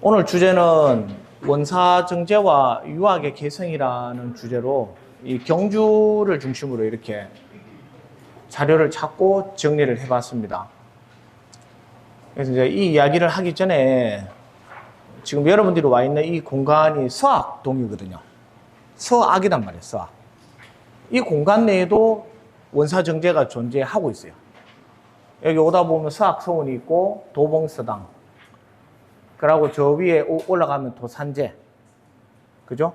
오늘 주제는 원사정제와 유학의 개성이라는 주제로 이 경주를 중심으로 이렇게 자료를 찾고 정리를 해봤습니다. 그래서 이제 이 이야기를 하기 전에 지금 여러분들이 와 있는 이 공간이 서학동이거든요. 서학이란 말이에요, 서학. 이 공간 내에도 원사정제가 존재하고 있어요. 여기 오다 보면 서학서원이 있고 도봉서당, 그리고 저 위에 올라가면 도산제, 그죠?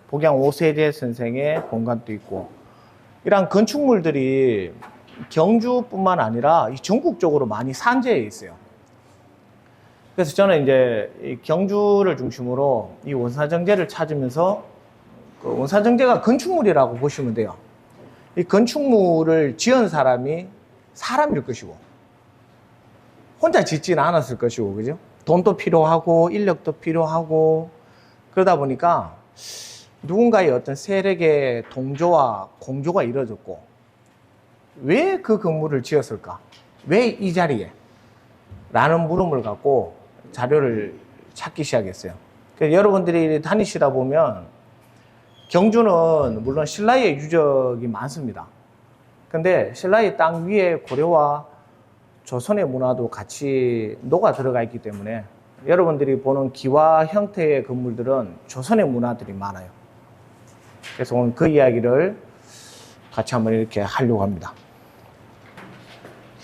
복양 오세재 선생의 공간도 있고, 이런 건축물들이 경주뿐만 아니라 전국적으로 많이 산재해 있어요. 그래서 저는 이제 이 경주를 중심으로 이 원사정제를 찾으면서 그 원사정제가 건축물이라고 보시면 돼요. 이 건축물을 지은 사람이 사람일 것이고, 혼자 짓지는 않았을 것이고, 그죠? 돈도 필요하고 인력도 필요하고, 그러다 보니까 누군가의 어떤 세력의 동조와 공조가 이루어졌고, 왜 그 건물을 지었을까? 왜 이 자리에? 라는 물음을 갖고 자료를 찾기 시작했어요. 그래서 여러분들이 다니시다 보면 경주는 물론 신라의 유적이 많습니다. 근데 신라의 땅 위에 고려와 조선의 문화도 같이 녹아 들어가 있기 때문에 여러분들이 보는 기와 형태의 건물들은 조선의 문화들이 많아요. 그래서 오늘 그 이야기를 같이 한번 이렇게 하려고 합니다.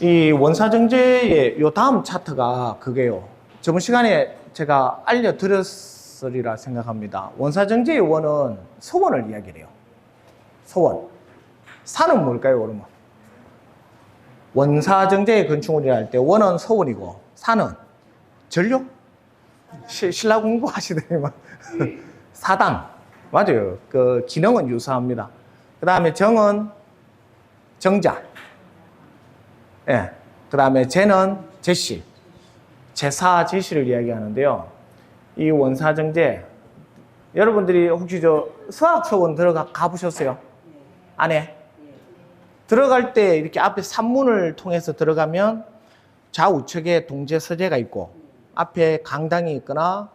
이 원사정제의 요 다음 차트가 그게요. 저번 시간에 제가 알려드렸으리라 생각합니다. 원사정제의 원은 서원을 이야기해요. 서원. 산은 뭘까요, 그러면? 원사정제의 건축물이라 할 때 원은 서원이고 산은 전력? 신라 공부하시더니만 사당. 맞아요. 그 기능은 유사합니다. 그 다음에 정은 정자. 예. 그 다음에 제는 제시. 제사 제시를 이야기하는데요. 이 원사정제, 여러분들이 혹시 저 서학서원 가보셨어요? 안에? 들어갈 때 이렇게 앞에 산문을 통해서 들어가면 좌우측에 동제서재가 있고 앞에 강당이 있거나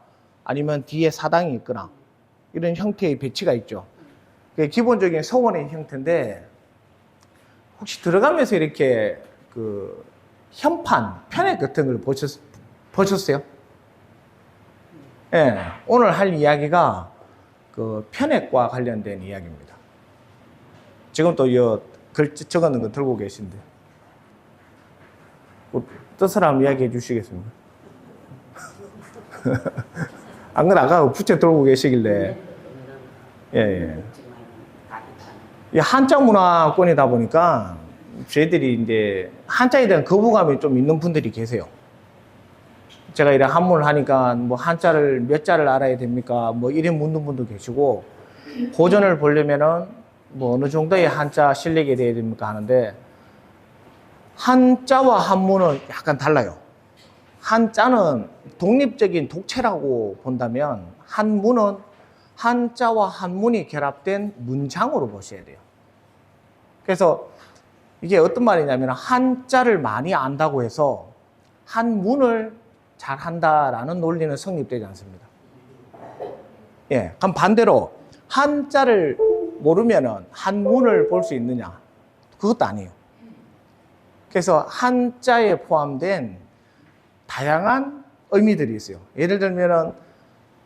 아니면 뒤에 사당이 있거나 이런 형태의 배치가 있죠. 그게 기본적인 서원의 형태인데, 혹시 들어가면서 이렇게 그 현판, 편액 같은 걸 보셨어요? 예, 오늘 할 이야기가 그 편액과 관련된 이야기입니다. 지금 또 글 적어놓은 거 들고 계신데 뜻을 한번 이야기해 주시겠습니까? 안 그래, 아까 부채 들고 계시길래. 예. 이 한자 문화권이다 보니까 저희들이 이제 한자에 대한 거부감이 좀 있는 분들이 계세요. 제가 이런 한문을 하니까 뭐 한자를 몇 자를 알아야 됩니까? 뭐 이런 묻는 분도 계시고, 고전을 보려면은 뭐 어느 정도의 한자 실력이 돼야 됩니까 하는데, 한자와 한문은 약간 달라요. 한자는 독립적인 독체라고 본다면 한문은 한자와 한문이 결합된 문장으로 보셔야 돼요. 그래서 이게 어떤 말이냐면 한자를 많이 안다고 해서 한문을 잘 한다라는 논리는 성립되지 않습니다. 예, 그럼 반대로 한자를 모르면은 한문을 볼 수 있느냐? 그것도 아니에요. 그래서 한자에 포함된 다양한 의미들이 있어요. 예를 들면은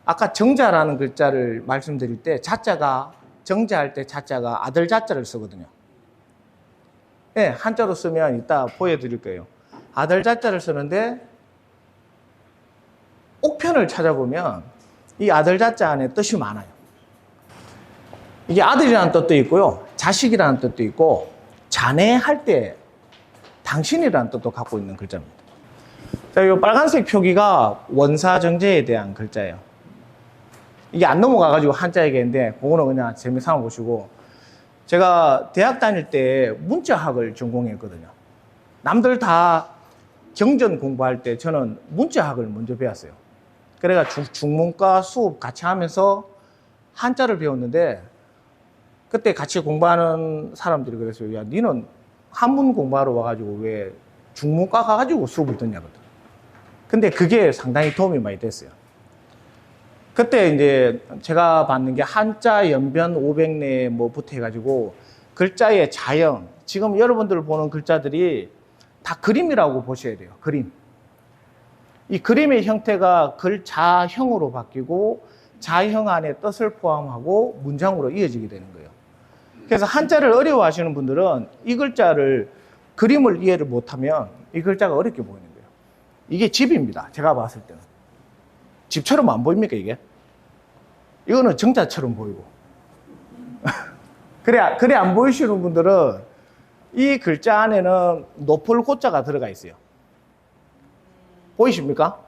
아까 정자라는 글자를 말씀드릴 때 자자가, 정자할 때 자자가 아들 자자를 쓰거든요. 예, 한자로 쓰면 이따 보여드릴 거예요. 아들 자자를 쓰는데 옥편을 찾아보면 이 아들 자자 안에 뜻이 많아요. 이게 아들이라는 뜻도 있고요, 자식이라는 뜻도 있고, 자네 할 때 당신이라는 뜻도 갖고 있는 글자입니다. 자, 이 빨간색 표기가 원사정제에 대한 글자예요. 이게 안 넘어가가지고 한자 얘기인데, 그거는 그냥 재미삼아 보시고, 제가 대학 다닐 때 문자학을 전공했거든요. 남들 다 경전 공부할 때 저는 문자학을 먼저 배웠어요. 그래가 중문과 수업 같이 하면서 한자를 배웠는데, 그때 같이 공부하는 사람들이 그랬어요. 야, 니는 한문 공부하러 와가지고 왜 중문과 가가지고 수업을 듣냐거든. 근데 그게 상당히 도움이 많이 됐어요. 그때 이제 제가 받는 게 한자 연변 500내 뭐부터 해가지고 글자의 자형, 지금 여러분들 보는 글자들이 다 그림이라고 보셔야 돼요. 그림. 이 그림의 형태가 글자형으로 바뀌고 자형 안에 뜻을 포함하고 문장으로 이어지게 되는 거예요. 그래서 한자를 어려워하시는 분들은 이 글자를 그림을 이해를 못하면 이 글자가 어렵게 보이는 거예요. 이게 집입니다. 제가 봤을 때는. 집처럼 안 보입니까, 이게? 이거는 정자처럼 보이고. 그래 안 보이시는 분들은 이 글자 안에는 높을 고자가 들어가 있어요. 보이십니까?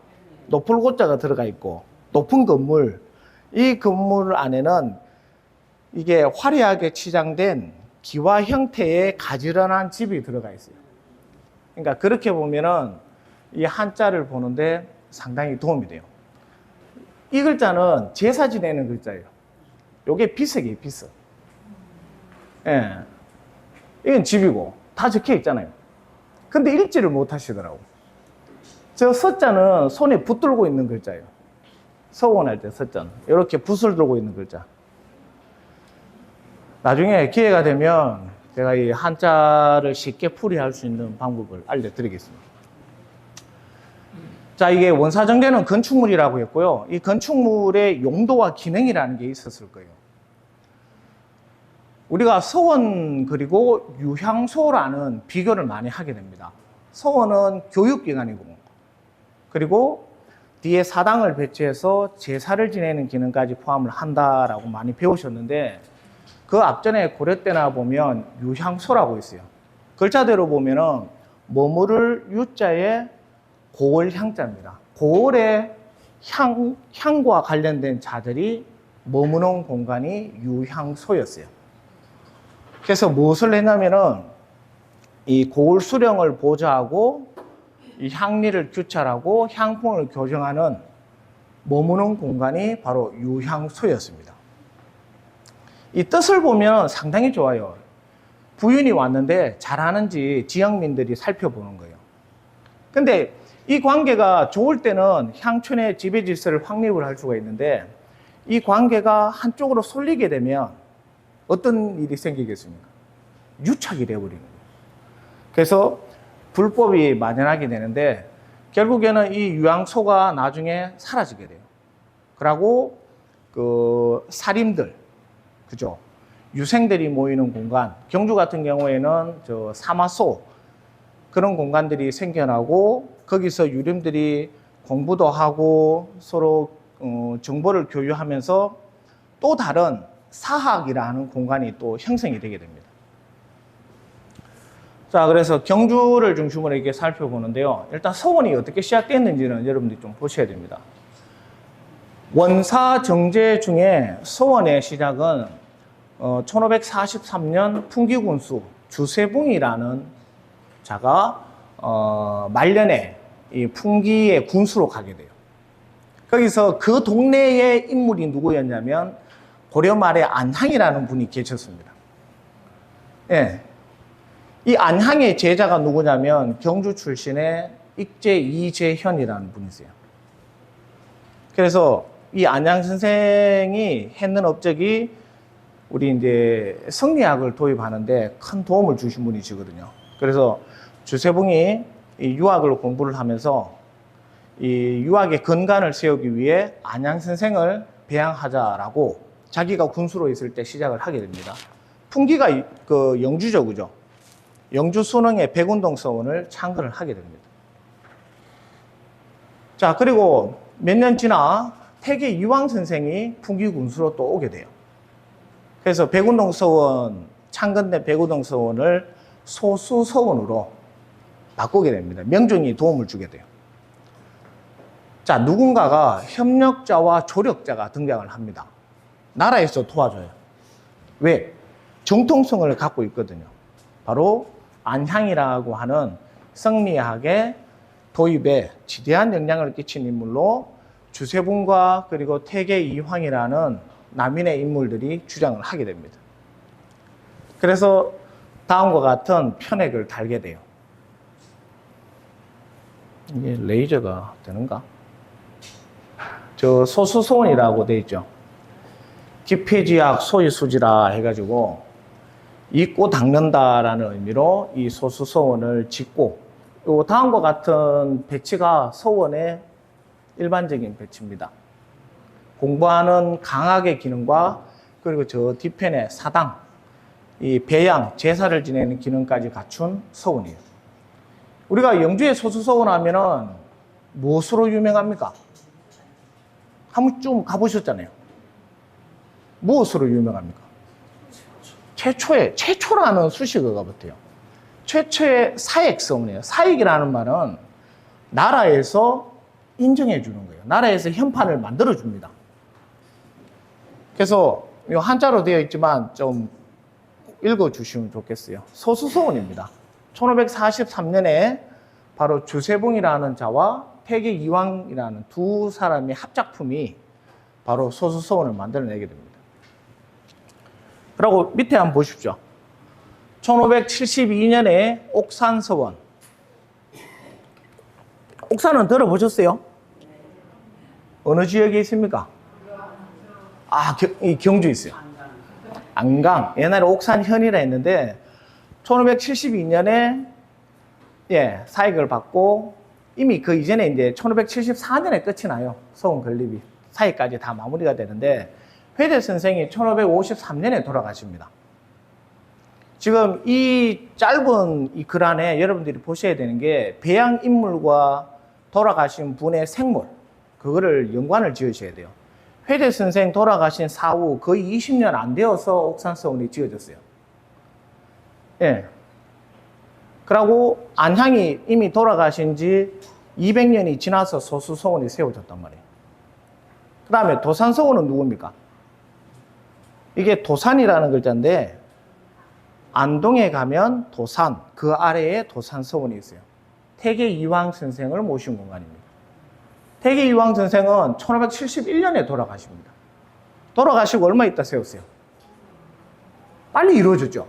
높을 고자가 들어가 있고, 높은 건물, 이 건물 안에는 이게 화려하게 치장된 기와 형태의 가지런한 집이 들어가 있어요. 그러니까 그렇게 보면은 이 한자를 보는데 상당히 도움이 돼요. 이 글자는 제사 지내는 글자예요. 요게 비석이에요, 비석. 예. 이건 집이고, 다 적혀 있잖아요. 근데 읽지를 못 하시더라고. 저 서자는 손에 붙들고 있는 글자예요. 서원할 때 서자는. 이렇게 붓을 들고 있는 글자. 나중에 기회가 되면 제가 이 한자를 쉽게 풀이할 수 있는 방법을 알려드리겠습니다. 자, 이게 원사정제는 건축물이라고 했고요. 이 건축물의 용도와 기능이라는 게 있었을 거예요. 우리가 서원 그리고 유향소라는 비교를 많이 하게 됩니다. 서원은 교육기관이고, 그리고 뒤에 사당을 배치해서 제사를 지내는 기능까지 포함을 한다라고 많이 배우셨는데, 그 앞전에 고려 때나 보면 유향소라고 있어요. 글자대로 보면은 머무를 유자에 고을 향자입니다. 고을의 향과 관련된 자들이 머무는 공간이 유향소였어요. 그래서 무엇을 했냐면은 이 고을 수령을 보좌하고 이 향리를 규찰하고 향품을 교정하는 머무는 공간이 바로 유향소였습니다. 이 뜻을 보면 상당히 좋아요. 부인이 왔는데 잘하는지 지역민들이 살펴보는 거예요. 근데 이 관계가 좋을 때는 향촌의 지배 질서를 확립을 할 수가 있는데, 이 관계가 한쪽으로 쏠리게 되면 어떤 일이 생기겠습니까? 유착이 되어버리는 거예요. 그래서 불법이 만연하게 되는데, 결국에는 이 유향소가 나중에 사라지게 돼요. 그리고 그 살인들, 그죠? 유생들이 모이는 공간, 경주 같은 경우에는 저 사마소, 그런 공간들이 생겨나고, 거기서 유림들이 공부도 하고 서로 정보를 교유하면서 또 다른 사학이라는 공간이 또 형성이 되게 됩니다. 자, 그래서 경주를 중심으로 이렇게 살펴보는데요. 일단 서원이 어떻게 시작됐는지는 여러분들이 좀 보셔야 됩니다. 원사정제 중에 서원의 시작은 1543년 풍기군수 주세붕이라는 자가 말년에 이 풍기의 군수로 가게 돼요. 거기서 그 동네의 인물이 누구였냐면 고려 말에 안향이라는 분이 계셨습니다. 예. 이 안향의 제자가 누구냐면 경주 출신의 익제 이재현이라는 분이세요. 그래서 이 안향 선생이 했는 업적이 우리 이제 성리학을 도입하는데 큰 도움을 주신 분이시거든요. 그래서 주세붕이 이 유학을 공부를 하면서 이 유학의 근간을 세우기 위해 안향 선생을 배양하자라고 자기가 군수로 있을 때 시작을 하게 됩니다. 풍기가 그 영주죠, 그죠? 영주 순흥의 백운동 서원을 창건을 하게 됩니다. 자, 그리고 몇 년 지나 태계 이황 선생이 풍기 군수로 또 오게 돼요. 그래서 백운동 서원, 창건된 백운동 서원을 소수 서원으로 바꾸게 됩니다. 명종이 도움을 주게 돼요. 자, 누군가가 협력자와 조력자가 등장을 합니다. 나라에서 도와줘요. 왜? 정통성을 갖고 있거든요. 바로 안향이라고 하는 성리학의 도입에 지대한 영향을 끼친 인물로 주세붕과 그리고 태계 이황이라는 남인의 인물들이 주장을 하게 됩니다. 그래서 다음과 같은 편액을 달게 돼요. 이게 레이저가 되는가? 저 소수소원이라고 돼 있죠. 기폐지약 소유수지라 해가지고 잊고 닦는다라는 의미로 이 소수소원을 짓고, 요 다음과 같은 배치가 소원의 일반적인 배치입니다. 공부하는 강학의 기능과 그리고 저 뒤편에 사당, 이 배양, 제사를 지내는 기능까지 갖춘 소원이에요. 우리가 영주의 소수소원 하면은 무엇으로 유명합니까? 한번 좀 가보셨잖아요. 무엇으로 유명합니까? 최초라는 수식어가 붙어요. 최초의 사익소원이에요. 사익이라는 말은 나라에서 인정해 주는 거예요. 나라에서 현판을 만들어 줍니다. 그래서 이 한자로 되어 있지만 좀 읽어 주시면 좋겠어요. 소수소원입니다. 1543년에 바로 주세봉이라는 자와 태계 이왕이라는 두 사람의 합작품이 바로 소수소원을 만들어내게 됩니다. 그리고 밑에 한번 보십시오. 1572년에 옥산서원. 옥산은 들어보셨어요? 어느 지역에 있습니까? 경주에 있어요. 안강. 옛날에 옥산현이라 했는데 1572년에 사익을 받고, 이미 그 이전에 이제 1574년에 끝이 나요. 서원 건립이. 사익까지 다 마무리가 되는데 회대 선생이 1553년에 돌아가십니다. 지금 이 짧은 이 글 안에 여러분들이 보셔야 되는 게 배양 인물과 돌아가신 분의 생물, 그거를 연관을 지으셔야 돼요. 회대 선생 돌아가신 사후 거의 20년 안 되어서 옥산서원이 지어졌어요. 예. 그리고 안향이 이미 돌아가신 지 200년이 지나서 소수서원이 세워졌단 말이에요. 그 다음에 도산서원은 누굽니까? 이게 도산이라는 글자인데, 안동에 가면 도산, 그 아래에 도산서원이 있어요. 태계 이황 선생을 모신 공간입니다. 태계 이황 선생은 1571년에 돌아가십니다. 돌아가시고 얼마 있다 세웠어요? 빨리 이루어졌죠.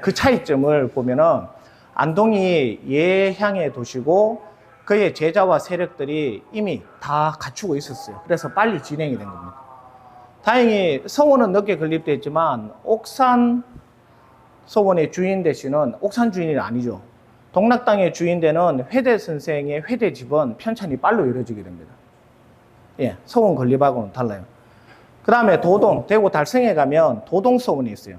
그 차이점을 보면은 안동이 예향의 도시고 그의 제자와 세력들이 이미 다 갖추고 있었어요. 그래서 빨리 진행이 된 겁니다. 다행히 서원은 늦게 건립됐지만 옥산 서원의 주인 되시는, 옥산 주인이 아니죠. 동락당의 주인 되는 회대 선생의 회대 집은 편찬이 빨로 이루어지게 됩니다. 서원 건립하고는 달라요. 그 다음에 도동, 대구 달성에 가면 도동서원이 있어요.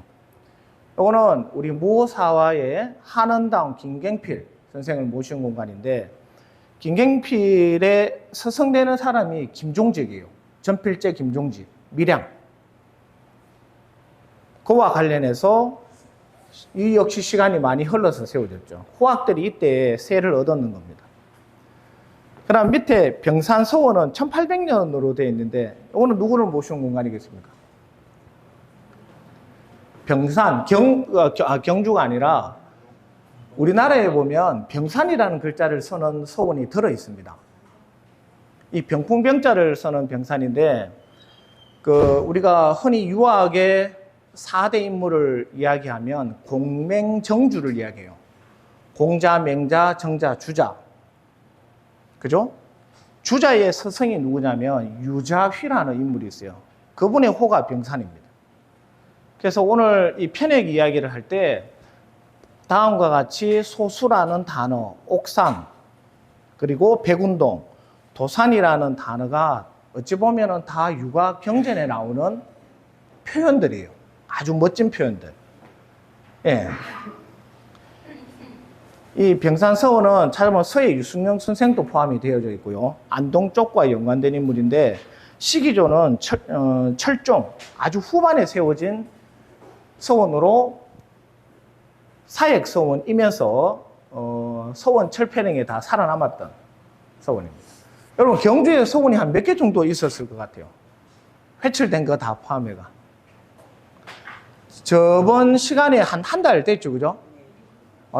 이거는 우리 모사화의 한원당 김갱필 선생을 모신 공간인데, 김갱필에 서성되는 사람이 김종직이에요. 전필제 김종직, 밀양. 그와 관련해서 이 역시 시간이 많이 흘러서 세워졌죠. 후학들이 이때 세를 얻었는 겁니다. 그 다음 밑에 병산서원은 1800년으로 되어 있는데, 이거는 누구를 모신 공간이겠습니까? 병산, 경주가 아니라 우리나라에 보면 병산이라는 글자를 쓰는 서원이 들어 있습니다. 이 병풍병자를 쓰는 병산인데, 우리가 흔히 유학의 4대 인물을 이야기하면 공맹정주를 이야기해요. 공자, 맹자, 정자, 주자. 그죠? 주자의 서성이 누구냐면 유자휘라는 인물이 있어요. 그분의 호가 병산입니다. 그래서 오늘 이 편액 이야기를 할 때 다음과 같이 소수라는 단어, 옥산, 그리고 백운동, 도산이라는 단어가 어찌 보면 다 유가 경전에 나오는 표현들이에요. 아주 멋진 표현들. 이 병산서원은 찾아보면 서해 유승영 선생도 포함이 되어져 있고요. 안동 쪽과 연관된 인물인데, 시기조는 철종, 아주 후반에 세워진 서원으로 사액서원이면서 서원 철폐령에 다 살아남았던 서원입니다. 여러분, 경주에 서원이 한 몇 개 정도 있었을 것 같아요. 회출된 거 다 포함해가. 저번 시간에 한 달 됐죠, 그죠?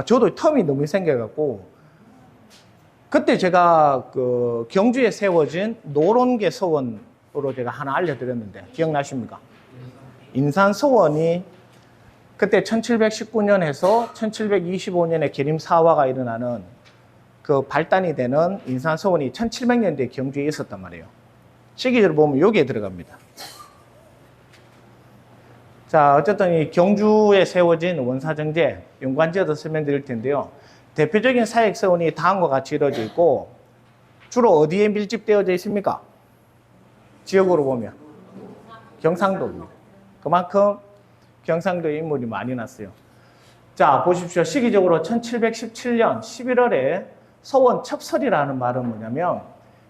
저도 텀이 너무 생겨갖고, 그때 제가 경주에 세워진 노론계 서원으로 제가 하나 알려드렸는데, 기억나십니까? 인산서원이 그때 1719년에서 1725년에 계림사화가 일어나는 그 그 발단이 되는 인산서원이 1700년대에 경주에 있었단 말이에요. 시기적으로 보면 여기에 들어갑니다. 자, 어쨌든 이 경주에 세워진 원사정제, 연관지어서 설명드릴 텐데요. 대표적인 사역서원이 다음과 같이 이루어져 있고, 주로 어디에 밀집되어져 있습니까? 지역으로 보면 경상도입니다. 그만큼 경상도에 인물이 많이 났어요. 자, 보십시오. 시기적으로 1717년 11월에 서원 첩설이라는 말은 뭐냐면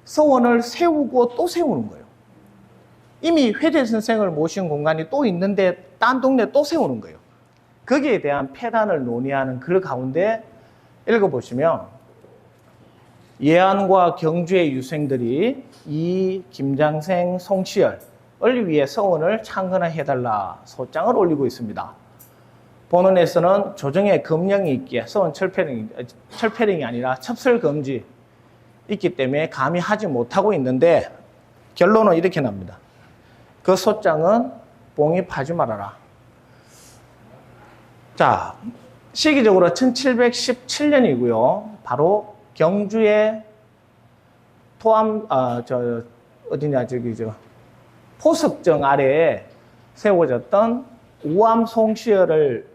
서원을 세우고 또 세우는 거예요. 이미 회대 선생을 모신 공간이 또 있는데 딴 동네 또 세우는 거예요. 거기에 대한 폐단을 논의하는 그 가운데 읽어보시면 예안과 경주의 유생들이 이 김장생 송시열을 위해 서원을 창건해달라 소장을 올리고 있습니다. 본원에서는 조정의 금령이 있기에 서원 철폐령이 아니라 첩설금지 있기 때문에 감히 하지 못하고 있는데 결론은 이렇게 납니다. 그 소장은 봉입하지 말아라. 자, 시기적으로 1717년이고요. 바로 경주의 포석정 아래에 세워졌던 우암 송시열을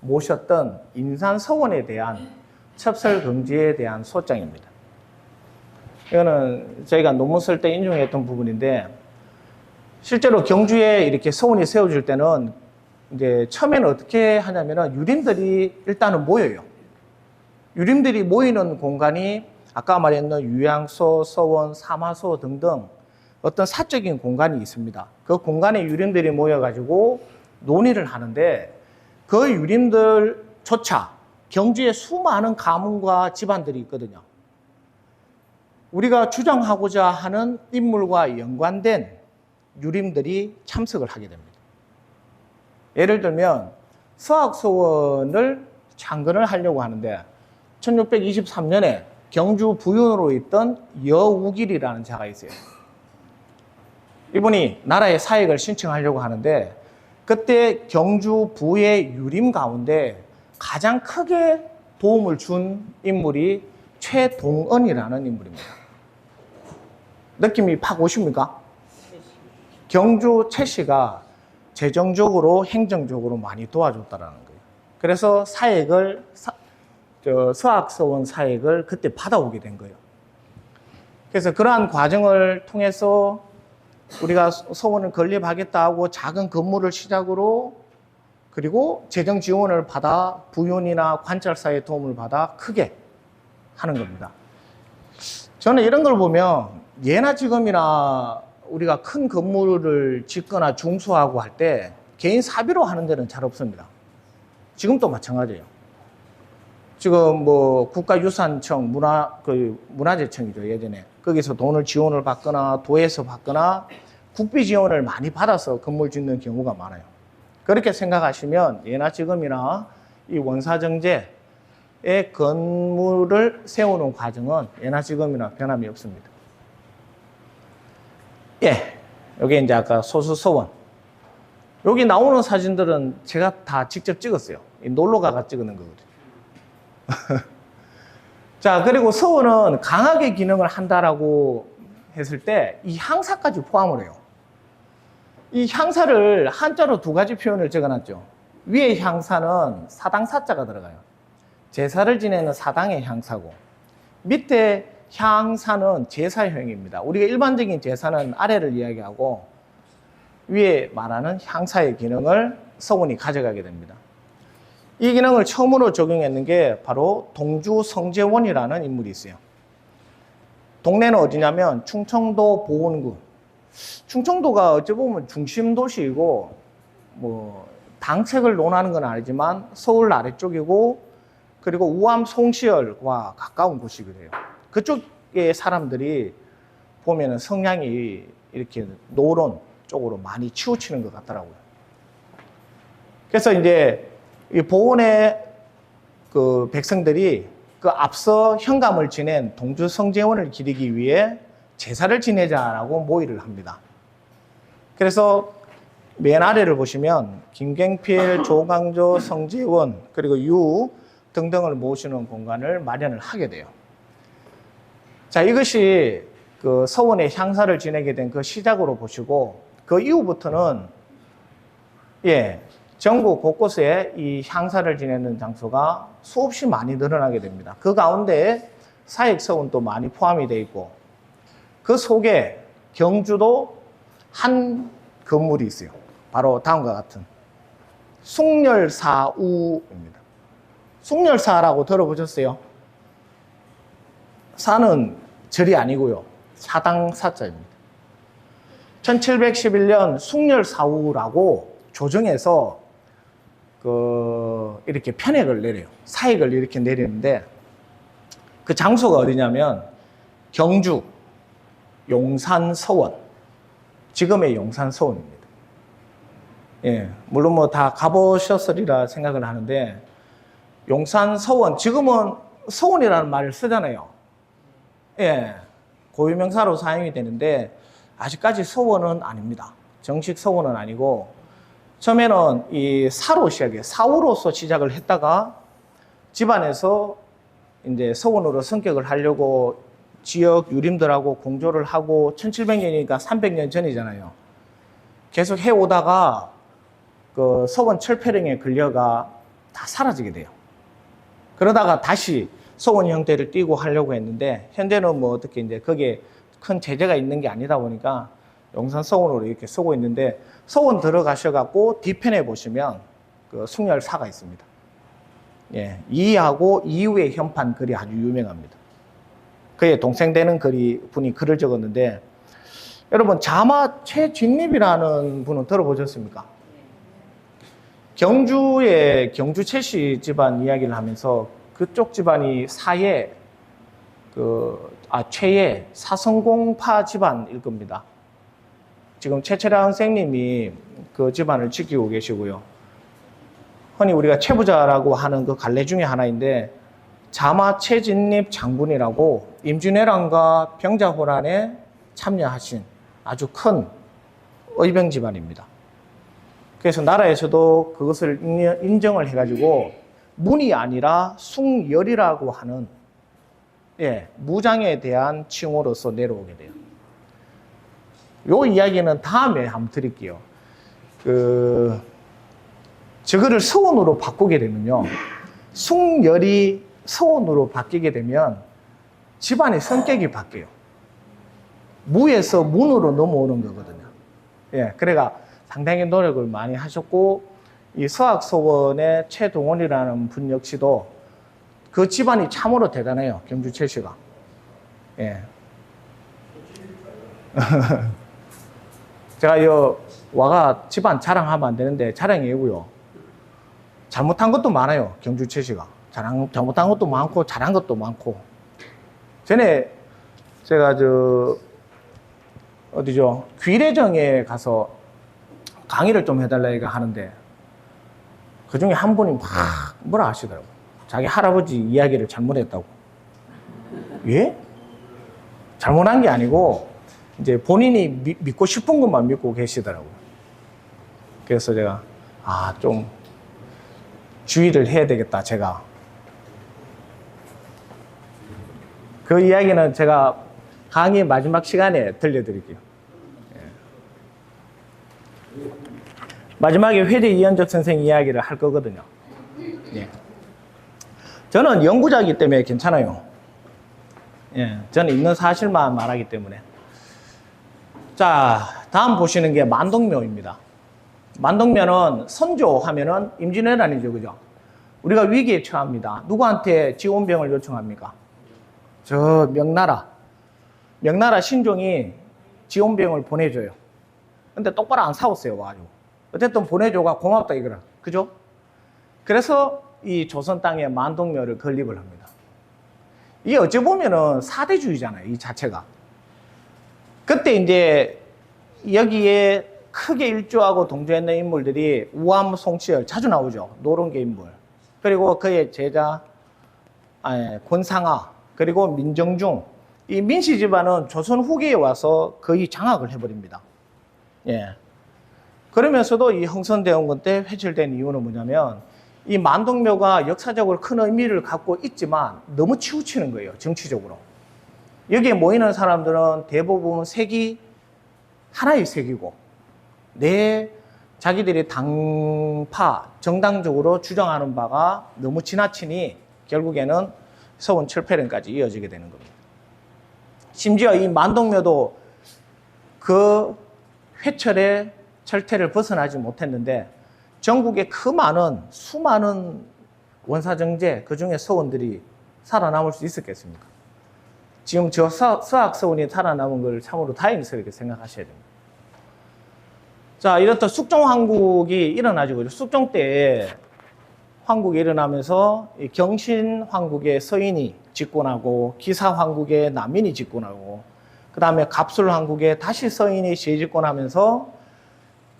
모셨던 인산서원에 대한 첩설금지에 대한 소장입니다. 이거는 저희가 논문 쓸 때 인용했던 부분인데, 실제로 경주에 이렇게 서원이 세워질 때는 이제 처음에는 어떻게 하냐면은 유림들이 일단은 모여요. 유림들이 모이는 공간이 아까 말했던 유양소, 서원, 사마소 등등 어떤 사적인 공간이 있습니다. 그 공간에 유림들이 모여가지고 논의를 하는데 그 유림들조차 경주에 수많은 가문과 집안들이 있거든요. 우리가 주장하고자 하는 인물과 연관된 유림들이 참석을 하게 됩니다. 예를 들면 서학서원을 창건을 하려고 하는데 1623년에 경주 부윤으로 있던 여우길이라는 자가 있어요. 이분이 나라의 사익을 신청하려고 하는데 그때 경주 부의 유림 가운데 가장 크게 도움을 준 인물이 최동언이라는 인물입니다. 느낌이 팍 오십니까? 경주 최씨가 재정적으로 행정적으로 많이 도와줬다라는 거예요. 그래서 사익을 서학서원 사익을 그때 받아오게 된 거예요. 그래서 그러한 과정을 통해서 우리가 서원을 건립하겠다 하고 작은 건물을 시작으로 그리고 재정 지원을 받아 부윤이나 관찰사의 도움을 받아 크게 하는 겁니다. 저는 이런 걸 보면 예나 지금이나 우리가 큰 건물을 짓거나 중수하고 할 때 개인 사비로 하는 데는 잘 없습니다. 지금도 마찬가지예요. 지금 뭐 국가유산청 문화재청이죠, 예전에. 거기서 돈을 지원을 받거나 도에서 받거나 국비 지원을 많이 받아서 건물 짓는 경우가 많아요. 그렇게 생각하시면 예나 지금이나 이 원사정제의 건물을 세우는 과정은 예나 지금이나 변함이 없습니다. 예, 여기 이제 아까 소수서원. 여기 나오는 사진들은 제가 다 직접 찍었어요. 놀러 가가 찍는 거거든요. 자, 그리고 서원은 강하게 기능을 한다라고 했을 때 이 향사까지 포함을 해요. 이 향사를 한자로 두 가지 표현을 적어놨죠. 위에 향사는 사당사자가 들어가요. 제사를 지내는 사당의 향사고, 밑에 향사는 제사형입니다. 우리가 일반적인 제사는 아래를 이야기하고 위에 말하는 향사의 기능을 서원이 가져가게 됩니다. 이 기능을 처음으로 적용했는 게 바로 동주 성재원이라는 인물이 있어요. 동네는 어디냐면 충청도 보은군. 충청도가 어찌 보면 중심 도시이고 뭐 당책을 논하는 건 아니지만 서울 아래쪽이고 그리고 우암 송시열과 가까운 곳이기도 해요. 그쪽의 사람들이 보면은 성향이 이렇게 노론 쪽으로 많이 치우치는 것 같더라고요. 그래서 이제 이 보원의 그 백성들이 그 앞서 현감을 지낸 동주 성재원을 기리기 위해 제사를 지내자라고 모의를 합니다. 그래서 맨 아래를 보시면 김갱필, 조강조, 성재원 그리고 유 등등을 모시는 공간을 마련을 하게 돼요. 자, 이것이 그 서원의 향사를 지내게 된 그 시작으로 보시고, 그 이후부터는, 예, 전국 곳곳에 이 향사를 지내는 장소가 수없이 많이 늘어나게 됩니다. 그 가운데 사익서원도 많이 포함이 되어 있고, 그 속에 경주도 한 건물이 있어요. 바로 다음과 같은 숭렬사우입니다. 숭렬사라고 들어보셨어요? 사는 절이 아니고요. 사당 사자입니다. 1711년 숭렬사우라고 조정에서 이렇게 편액을 내려요. 사익을 이렇게 내리는데 그 장소가 어디냐면 경주 용산서원, 지금의 용산서원입니다. 예, 물론 뭐 다 가보셨으리라 생각을 하는데 용산서원, 지금은 서원이라는 말을 쓰잖아요. 예, 고유명사로 사용이 되는데 아직까지 서원은 아닙니다. 정식 서원은 아니고 처음에는 이 사로 시작해요. 사우로서 시작을 했다가 집안에서 이제 서원으로 성격을 하려고 지역 유림들하고 공조를 하고 1700년이니까 300년 전이잖아요. 계속 해오다가 그 서원 철폐령에 걸려가 다 사라지게 돼요. 그러다가 다시 서원 형태를 띠고 하려고 했는데 현재는 뭐 어떻게 이제 거기에 큰 제재가 있는 게 아니다 보니까 용산 서원으로 이렇게 쓰고 있는데 서원 들어가셔갖고 뒤편에 보시면 그 숭렬사가 있습니다. 예, 이하고 이후의 현판 글이 아주 유명합니다. 그의 동생 되는 분이 글을 적었는데 여러분 자마 최진립이라는 분은 들어보셨습니까? 경주의 경주 최씨 집안 이야기를 하면서 그쪽 집안이 최의 사성공파 집안일 겁니다. 지금 최철아 선생님이 그 집안을 지키고 계시고요. 흔히 우리가 최부자라고 하는 그 갈래 중에 하나인데 자마 최진립 장군이라고 임진왜란과 병자호란에 참여하신 아주 큰 의병 집안입니다. 그래서 나라에서도 그것을 인정을 해가지고 문이 아니라 숭열이라고 하는 무장에 대한 칭호로서 내려오게 돼요. 요 이야기는 다음에 한번 드릴게요. 저거를 서원으로 바꾸게 되면요. 숭열이 서원으로 바뀌게 되면 집안의 성격이 바뀌어요. 무에서 문으로 넘어오는 거거든요. 예, 그래가 상당히 노력을 많이 하셨고, 이 서학서원의 최동원이라는 분 역시도 그 집안이 참으로 대단해요. 경주 최씨가. 예. 제가 와가 집안 자랑하면 안 되는데 자랑이고요. 잘못한 것도 많아요. 경주 최씨가. 잘못한 것도 많고 잘한 것도 많고. 전에 제가 귀래정에 가서 강의를 좀 해달라 하는데 그 중에 한 분이 막 뭐라 하시더라고요. 자기 할아버지 이야기를 잘못했다고. 예? 잘못한 게 아니고 이제 본인이 믿고 싶은 것만 믿고 계시더라고요. 그래서 제가 좀 주의를 해야 되겠다, 제가. 그 이야기는 제가 강의 마지막 시간에 들려드릴게요. 마지막에 회대 이현적 선생 이야기를 할 거거든요. 예. 저는 연구자이기 때문에 괜찮아요. 예. 저는 있는 사실만 말하기 때문에. 자, 다음 보시는 게 만동묘입니다. 만동묘는 선조하면은 임진왜란이죠, 그죠? 우리가 위기에 처합니다. 누구한테 지원병을 요청합니까? 저 명나라 신종이 지원병을 보내줘요. 근데 똑바로 안 싸웠어요, 와가지고. 어쨌든 보내줘가 고맙다 이거라. 그죠? 그래서 이 조선 땅에 만동묘를 건립을 합니다. 이게 어찌 보면은 사대주의잖아요, 이 자체가. 그때 이제 여기에 크게 일조하고 동조했는 인물들이 우암, 송치열 자주 나오죠. 노론계 인물. 그리고 그의 제자 권상하, 그리고 민정중. 이 민씨 집안은 조선 후기에 와서 거의 장악을 해버립니다. 예. 그러면서도 이 흥선대원군 때 회출된 이유는 뭐냐면 이 만동묘가 역사적으로 큰 의미를 갖고 있지만 너무 치우치는 거예요, 정치적으로. 여기에 모이는 사람들은 대부분 색이 하나의 색이고 자기들이 당파, 정당적으로 주장하는 바가 너무 지나치니 결국에는 서원 철폐론까지 이어지게 되는 겁니다. 심지어 이 만동묘도 그 회철의 철퇴를 벗어나지 못했는데 전국에 수많은 원사정제, 그중에 서원들이 살아남을 수 있었겠습니까? 지금 저 서학서원이 살아남은 걸 참으로 다행스럽게 생각하셔야 됩니다. 자, 이렇듯 숙종황국이 일어나죠. 숙종 때에 황국이 일어나면서 경신황국의 서인이 집권하고 기사황국의 남인이 집권하고 그 다음에 갑술황국의 다시 서인이 재집권하면서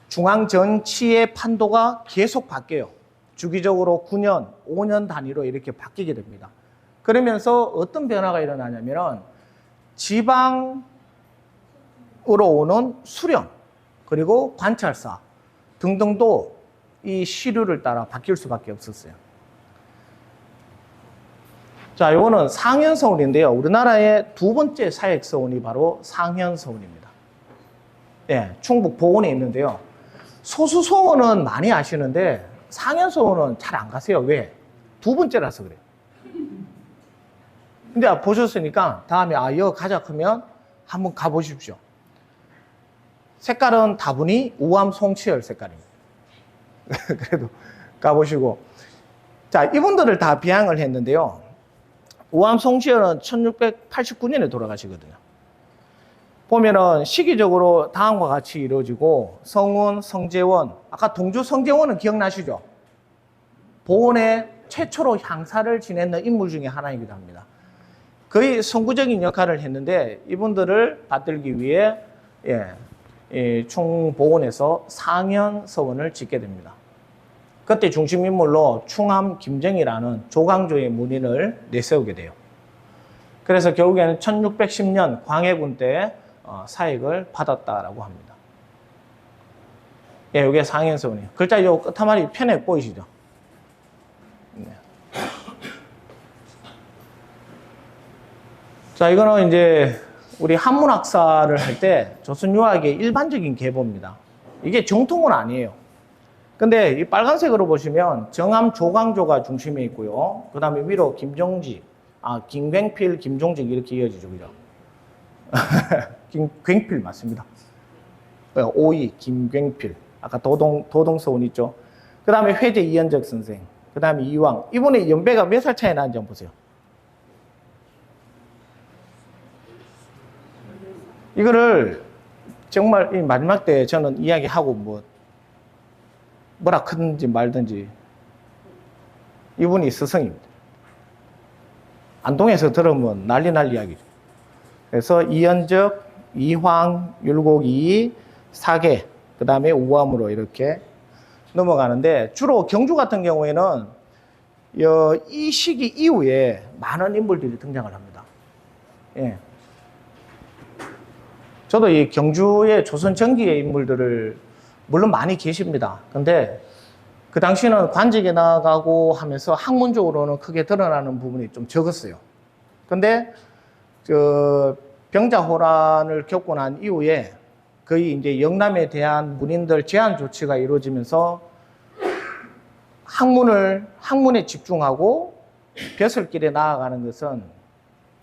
중앙 정치의 판도가 계속 바뀌어요. 주기적으로 9년, 5년 단위로 이렇게 바뀌게 됩니다. 그러면서 어떤 변화가 일어나냐면 지방으로 오는 수령 그리고 관찰사 등등도 이 시류를 따라 바뀔 수밖에 없었어요. 자, 이거는 상현서원인데요. 우리나라의 두 번째 사역서원이 바로 상현서원입니다. 예, 충북 보은에 있는데요. 소수서원은 많이 아시는데 상현서원은 잘 안 가세요. 왜? 두 번째라서 그래요. 근데 보셨으니까 다음에 여기 가자 하면 한번 가보십시오. 색깔은 다분히 우암 송치열 색깔입니다. 그래도 가보시고. 자, 이분들을 다 비양을 했는데요. 우암 송치열은 1689년에 돌아가시거든요. 보면은 시기적으로 다음과 같이 이루어지고 성운, 성재원, 아까 동주 성재원은 기억나시죠? 보은의 최초로 향사를 지냈는 인물 중에 하나이기도 합니다. 거의 선구적인 역할을 했는데 이분들을 받들기 위해 충보원에서 상현서원을 짓게 됩니다. 그때 중심인물로 충암 김정이라는 조광조의 문인을 내세우게 돼요. 그래서 결국에는 1610년 광해군 때 사익을 받았다라고 합니다. 예, 이게 상현서원이에요. 글자 요 끝하마리 편해 보이시죠? 네. 자, 이거는 이제 우리 한문학사를 할 때 조선유학의 일반적인 계보입니다. 이게 정통은 아니에요. 근데 이 빨간색으로 보시면 정암 조광조가 중심에 있고요. 그 다음에 위로 김종지, 김굉필, 김종직 이렇게 이어지죠. 그죠? 김굉필 맞습니다. 오이, 김굉필. 아까 도동서원 있죠. 그 다음에 회제 이현적 선생. 그 다음에 이왕. 이분의 연배가 몇 살 차이 나는지 한번 보세요. 이거를 정말 이 마지막 때 저는 이야기하고 뭐라 크든지 말든지 이분이 스승입니다. 안동에서 들으면 난리 이야기죠. 그래서 이현적, 이황, 율곡이, 사계, 그 다음에 우암으로 이렇게 넘어가는데 주로 경주 같은 경우에는 이 시기 이후에 많은 인물들이 등장을 합니다. 예. 저도 이 경주의 조선 전기의 인물들을 물론 많이 계십니다. 근데 그 당시에는 관직에 나가고 하면서 학문적으로는 크게 드러나는 부분이 좀 적었어요. 근데 병자호란을 겪고 난 이후에 거의 이제 영남에 대한 문인들 제한 조치가 이루어지면서 학문에 집중하고 벼슬길에 나아가는 것은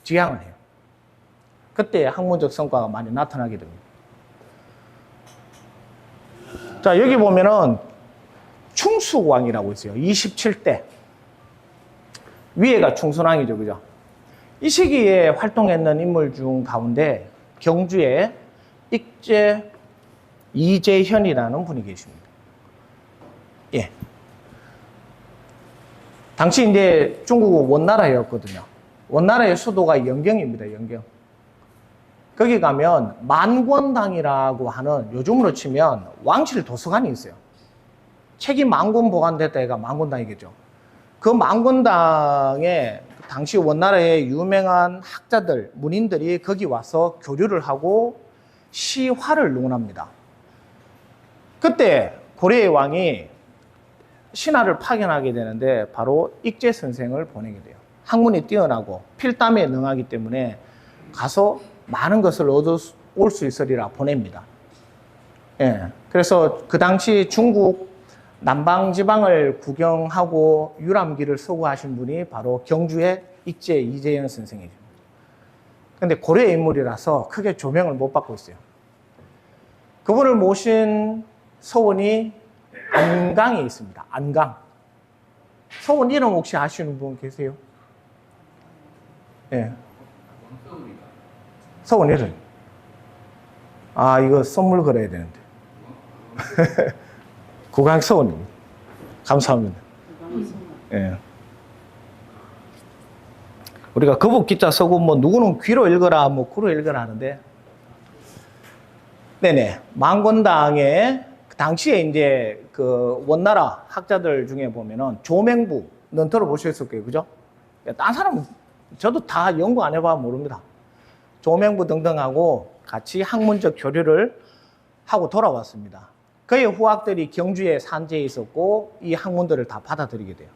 지양을 해요. 그때 학문적 성과가 많이 나타나게 됩니다. 자, 여기 보면은 충수왕이라고 있어요. 27대. 위에가 충순왕이죠. 그죠? 이 시기에 활동했는 인물 중 가운데 경주에 이재현이라는 분이 계십니다. 예. 당시 이제 중국은 원나라였거든요. 원나라의 수도가 영경입니다. 영경. 거기 가면 만권당이라고 하는 요즘으로 치면 왕실 도서관이 있어요. 책이 만권 보관될 때가 만권당이겠죠. 그 만권당에 당시 원나라의 유명한 학자들, 문인들이 거기 와서 교류를 하고 시화를 논합니다. 그때 고려의 왕이 신하를 파견하게 되는데 바로 익제 선생을 보내게 돼요. 학문이 뛰어나고 필담에 능하기 때문에 가서 많은 것을 얻어올 수 있으리라 보냅니다. 예. 그래서 그 당시 중국 남방지방을 구경하고 유람기를 서구하신 분이 바로 경주의 익제 이재현 선생이죠. 근데 고려의 인물이라서 크게 조명을 못 받고 있어요. 그분을 모신 서원이 안강에 있습니다. 안강. 서원 이름 혹시 아시는 분 계세요? 예. 서원 이름. 아, 이거 선물 걸어야 되는데. 구강서원입니다. 감사합니다. 예. 우리가 거북기자 쓰고 뭐 누구는 귀로 읽어라, 뭐 구로 읽어라 하는데, 네네. 망건당에 당시에 이제 그 원나라 학자들 중에 보면은 조맹부는 들어보셨을 거예요, 그죠? 딴 사람은 저도 다 연구 안 해봐 모릅니다. 조맹부 등등하고 같이 학문적 교류를 하고 돌아왔습니다. 그의 후학들이 경주에 산지에 있었고 이 학문들을 다 받아들이게 돼요.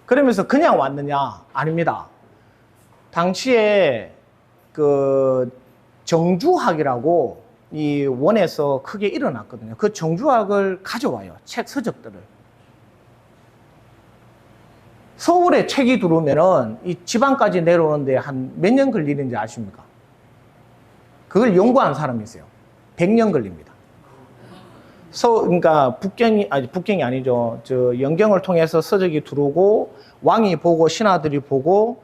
그러면서 그냥 왔느냐? 아닙니다. 당시에 그 정주학이라고 이 원에서 크게 일어났거든요. 그 정주학을 가져와요. 책 서적들을. 서울에 책이 들어오면은 이 지방까지 내려오는데 한 몇 년 걸리는지 아십니까? 그걸 연구한 사람이 있어요. 100년 걸립니다. 그러니까 북경이 아니죠. 저 영경을 통해서 서적이 들어오고 왕이 보고 신하들이 보고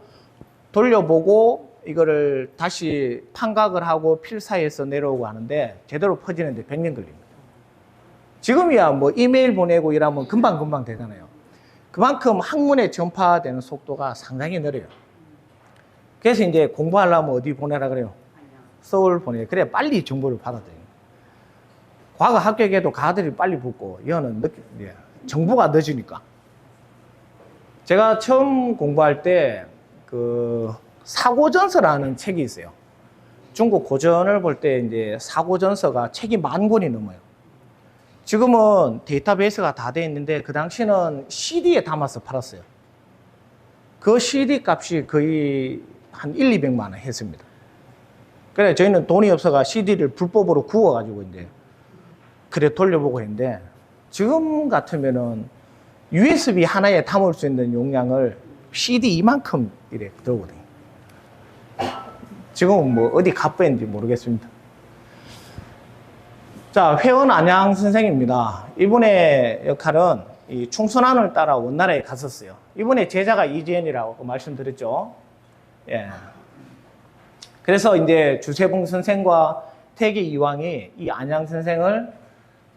돌려보고 이거를 다시 판각을 하고 필사해서 내려오고 하는데 제대로 퍼지는데 100년 걸립니다. 지금이야 뭐 이메일 보내고 이러면 금방 되잖아요. 그만큼 학문의 전파되는 속도가 상당히 느려요. 그래서 이제 공부하려면 어디 보내라 그래요? 서울 보내. 그래 빨리 정보를 받아들여요. 과거 합격해도 가들이 빨리 붙고 이거는 정보가 늦으니까. 제가 처음 공부할 때 그 사고전서라는 책이 있어요. 중국 고전을 볼 때 이제 사고전서가 책이 10,000권이 넘어요. 지금은 데이터베이스가 다 돼 있는데 그 당시는 CD에 담아서 팔았어요. 그 CD 값이 거의 한 200만 원 했습니다. 그래 저희는 돈이 없어가 CD를 불법으로 구워가지고 이제 그래 돌려보고 했는데 지금 같으면은 USB 하나에 담을 수 있는 용량을 CD 이만큼 이래 들거든요. 지금은 뭐 어디 갑부인지 모르겠습니다. 자, 회원 안양 선생입니다. 이분의 역할은 이 충선안을 따라 원나라에 갔었어요. 이분의 제자가 이재현이라고 말씀드렸죠. 예. 그래서 이제 주세봉 선생과 태계 이왕이 이 안양 선생을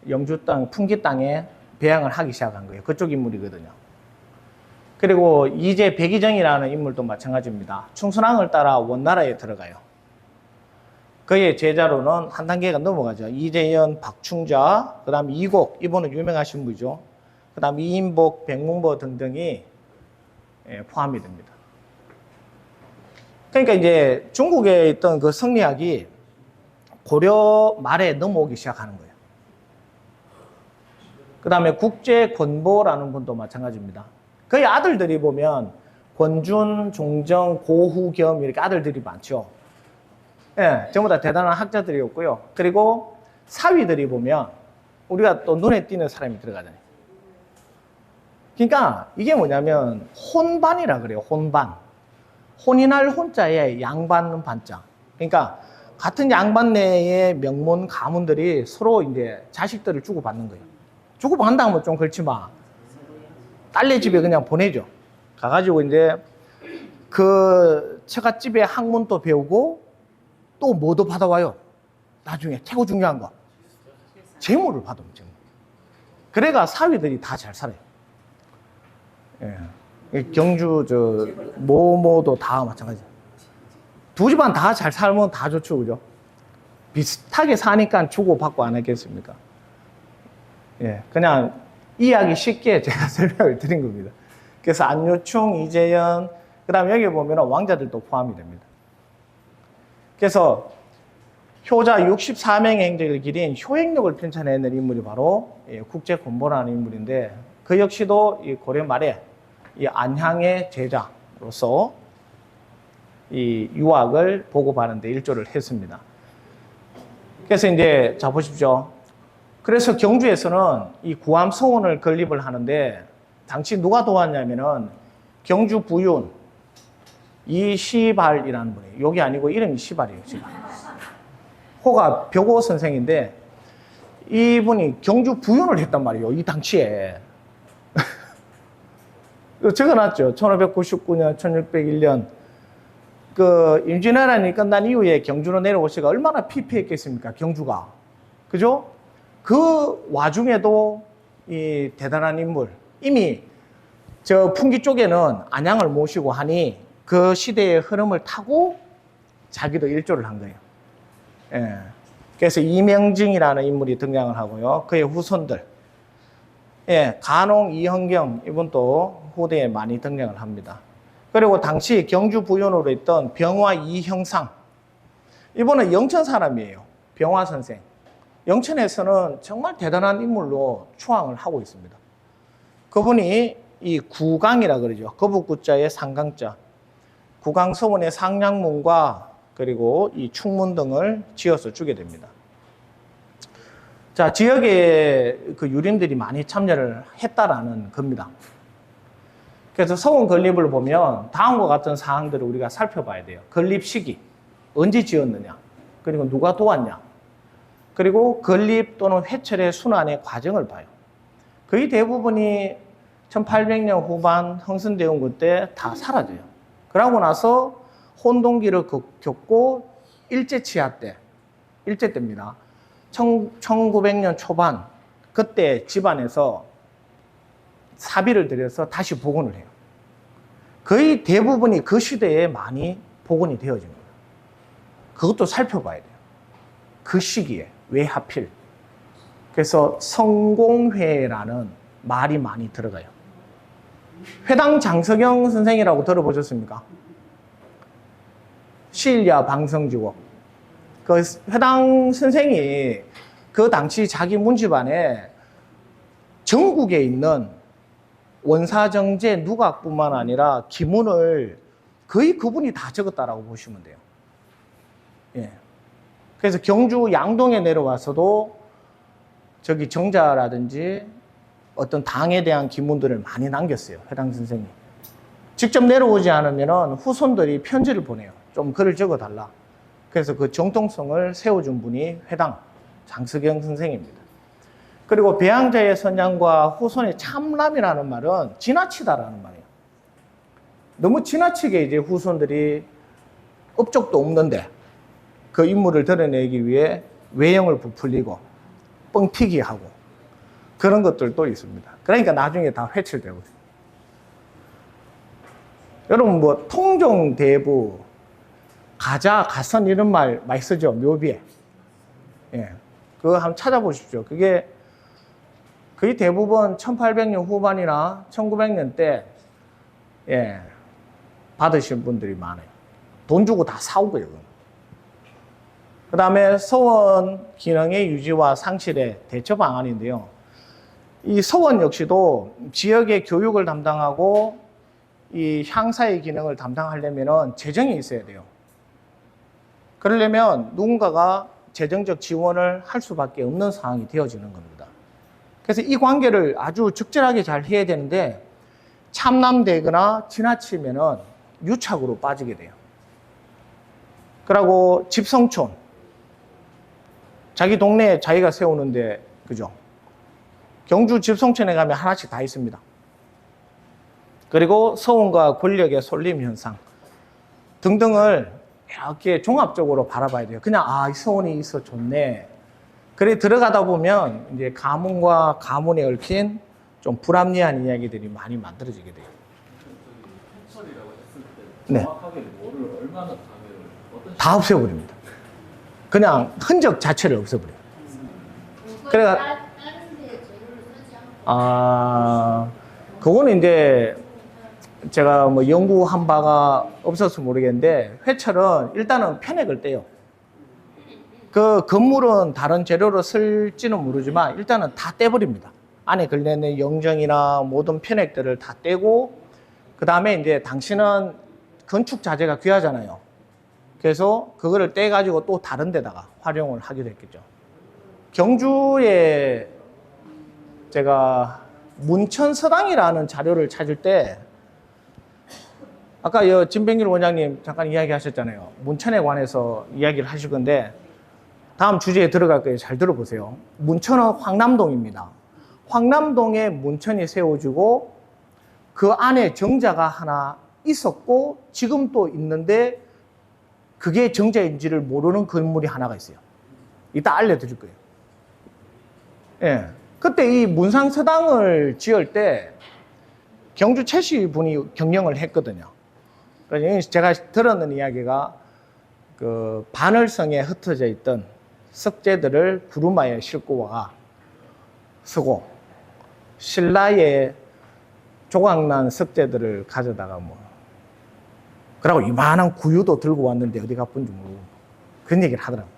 영주 땅, 풍기 땅에 배양을 하기 시작한 거예요. 그쪽 인물이거든요. 그리고 이제 백의정이라는 인물도 마찬가지입니다. 충선왕을 따라 원나라에 들어가요. 그의 제자로는 한 단계가 넘어가죠. 이재현, 박충자, 그 다음 이곡, 이분은 유명하신 분이죠. 그 다음 이인복, 백문보 등등이 포함이 됩니다. 그러니까 이제 중국에 있던 그 성리학이 고려 말에 넘어오기 시작하는 거예요. 그 다음에 국제권보라는 분도 마찬가지입니다. 그의 아들들이 보면 권준, 종정, 고후겸 이렇게 아들들이 많죠. 예, 전부 다 대단한 학자들이었고요. 그리고 사위들이 보면 우리가 또 눈에 띄는 사람이 들어가잖아요. 그러니까 이게 뭐냐면 혼반이라 그래요. 혼반. 혼인할 혼자에 양반 반자. 그러니까 같은 양반 내의 명문 가문들이 서로 이제 자식들을 주고받는 거예요. 주고받는다면 좀 그렇지만 딸네 집에 그냥 보내죠. 가가지고 이제 그 처갓집에 학문도 배우고 또 뭐도 받아와요. 나중에 최고 중요한 거 재물을 받으면 재물. 그래가 사위들이 다 잘 살아요. 예. 경주 저 모모도 다 마찬가지. 두 집안 다 잘 살면 다 좋죠, 그죠? 비슷하게 사니까 주고받고 안 하겠습니까? 예, 그냥 이해하기 쉽게 제가 설명을 드린 겁니다. 그래서 안유충, 이재현, 그 다음에 여기 보면 왕자들도 포함이 됩니다. 그래서 효자 64명의 행적을 기린 효행록을 편찬해낸 인물이 바로 국제권보라는 인물인데 그 역시도 이 고려 말에 이 안향의 제자로서 이 유학을 보고받는데 일조를 했습니다. 그래서 이제 자 보십시오. 그래서 경주에서는 이 구암 서원을 건립을 하는데 당시 누가 도왔냐면은 경주 부윤 이시발이라는 분이에요. 여기 아니고 이름이 시발이에요. 지금. 호가 벽오 선생인데 이분이 경주 부윤을 했단 말이에요. 이 당시에. 적어놨죠. 1599년, 1601년. 그 임진왜란이 끝난 이후에 경주로 내려오시가 얼마나 피폐했겠습니까? 경주가. 그죠? 그 와중에도 이 대단한 인물. 이미 저 풍기 쪽에는 안양을 모시고 하니 그 시대의 흐름을 타고 자기도 일조를 한 거예요. 예. 그래서 이명징이라는 인물이 등장을 하고요. 그의 후손들. 예, 간홍, 이헌경 이분도 후대에 많이 등장을 합니다. 그리고 당시 경주 부윤으로 있던 병화 이형상. 이분은 영천 사람이에요. 병화 선생. 영천에서는 정말 대단한 인물로 추앙을 하고 있습니다. 그분이 이 구강이라 그러죠. 거북구자의 상강자. 구강서원의 상량문과 그리고 이 충문 등을 지어서 주게 됩니다. 자, 지역에 그 유림들이 많이 참여를 했다라는 겁니다. 그래서 서원 건립을 보면 다음과 같은 사항들을 우리가 살펴봐야 돼요. 건립 시기, 언제 지었느냐, 그리고 누가 도왔냐, 그리고 건립 또는 회철의 순환의 과정을 봐요. 거의 대부분이 1800년 후반 흥선대원군 때 다 사라져요. 그러고 나서 혼동기를 겪고 일제치하 때, 일제 때입니다. 1900년 초반, 그때 집안에서 사비를 들여서 다시 복원을 해요. 거의 대부분이 그 시대에 많이 복원이 되어집니다. 그것도 살펴봐야 돼요. 그 시기에 왜 하필. 그래서 성공회라는 말이 많이 들어가요. 회당 장석영 선생이라고 들어보셨습니까? 시일야 방성지곡. 그 회당 선생이 그 당시 자기 문집안에 전국에 있는 원사정제 누각뿐만 아니라 기문을 거의 그분이 다 적었다라고 보시면 돼요. 예. 그래서 경주 양동에 내려와서도 저기 정자라든지 어떤 당에 대한 기문들을 많이 남겼어요. 회당 선생이. 직접 내려오지 않으면 후손들이 편지를 보내요. 좀 글을 적어달라. 그래서 그 정통성을 세워준 분이 회당 장석영 선생입니다. 그리고 배양자의 선양과 후손의 참람이라는 말은 지나치다라는 말이에요. 너무 지나치게 이제 후손들이 업적도 없는데 그 인물을 드러내기 위해 외형을 부풀리고 뻥튀기 하고 그런 것들도 있습니다. 그러니까 나중에 다 회칠되고 있어요. 여러분 뭐 통종대부, 가자, 가선 이런 말 많이 쓰죠. 묘비에. 예. 그거 한번 찾아보십시오. 그게 거의 대부분 1800년 후반이나 1900년 때 예, 받으신 분들이 많아요. 돈 주고 다 사오고요. 그 다음에 서원 기능의 유지와 상실의 대처 방안인데요. 이 서원 역시도 지역의 교육을 담당하고 이 향사의 기능을 담당하려면 재정이 있어야 돼요. 그러려면 누군가가 재정적 지원을 할 수밖에 없는 상황이 되어지는 겁니다. 그래서 이 관계를 아주 적절하게 잘 해야 되는데 참남되거나 지나치면은 유착으로 빠지게 돼요. 그리고 집성촌. 자기 동네에 자기가 세우는데, 그죠? 경주 집성촌에 가면 하나씩 다 있습니다. 그리고 서원과 권력의 솔림 현상 등등을 이렇게 종합적으로 바라봐야 돼요. 그냥, 이 서원이 있어 좋네. 그래, 들어가다 보면 이제 가문과 가문에 얽힌 좀 불합리한 이야기들이 많이 만들어지게 돼요. 해설이라고 했을 때 정확하게 뭐를 얼마나 장애를 다 없애버립니다. 그냥 흔적 자체를 없애버려요. 그래가 그거는 이제 제가 뭐 연구한 바가 없어서 모르겠는데 회철은 일단은 편액을 떼요. 그 건물은 다른 재료로 쓸지는 모르지만 일단은 다 떼버립니다. 안에 걸려있는 영정이나 모든 편액들을 다 떼고 그 다음에 이제 당신은 건축 자재가 귀하잖아요. 그래서 그거를 떼가지고 또 다른 데다가 활용을 하게 됐겠죠. 경주에 제가 문천서당이라는 자료를 찾을 때 아까 진병길 원장님 잠깐 이야기하셨잖아요. 문천에 관해서 이야기를 하실 건데 다음 주제에 들어갈 거예요. 잘 들어보세요. 문천은 황남동입니다. 황남동에 문천이 세워지고 그 안에 정자가 하나 있었고 지금 또 있는데 그게 정자인지를 모르는 건물이 하나가 있어요. 이따 알려드릴 거예요. 예. 그때 이 문상서당을 지을 때 경주 최씨 분이 경영을 했거든요. 그래서 제가 들었는 이야기가 그 바늘성에 흩어져 있던 석재들을 구루마에 싣고 와 쓰고 신라의 조각난 석재들을 가져다가 뭐 그러고 이만한 구유도 들고 왔는데 어디 가쁜지 모르고 그런 얘기를 하더라고요.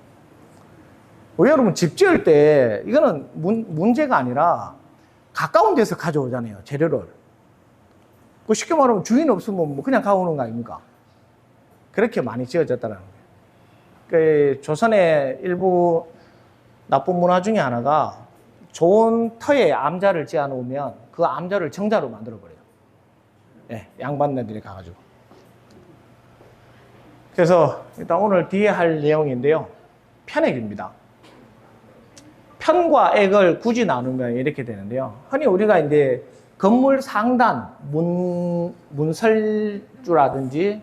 여러분 집 지을 때 이거는 문제가 아니라 가까운 데서 가져오잖아요. 재료를. 그 쉽게 말하면 주인 없으면 뭐 그냥 가오는 거 아닙니까? 그렇게 많이 지어졌다는 거예요. 그 조선의 일부 나쁜 문화 중에 하나가 좋은 터에 암자를 지어 놓으면 그 암자를 정자로 만들어 버려요. 예, 양반네들이 가가지고. 그래서 일단 오늘 뒤에 할 내용인데요. 편액입니다. 편과 액을 굳이 나누면 이렇게 되는데요. 흔히 우리가 이제 건물 상단, 문설주라든지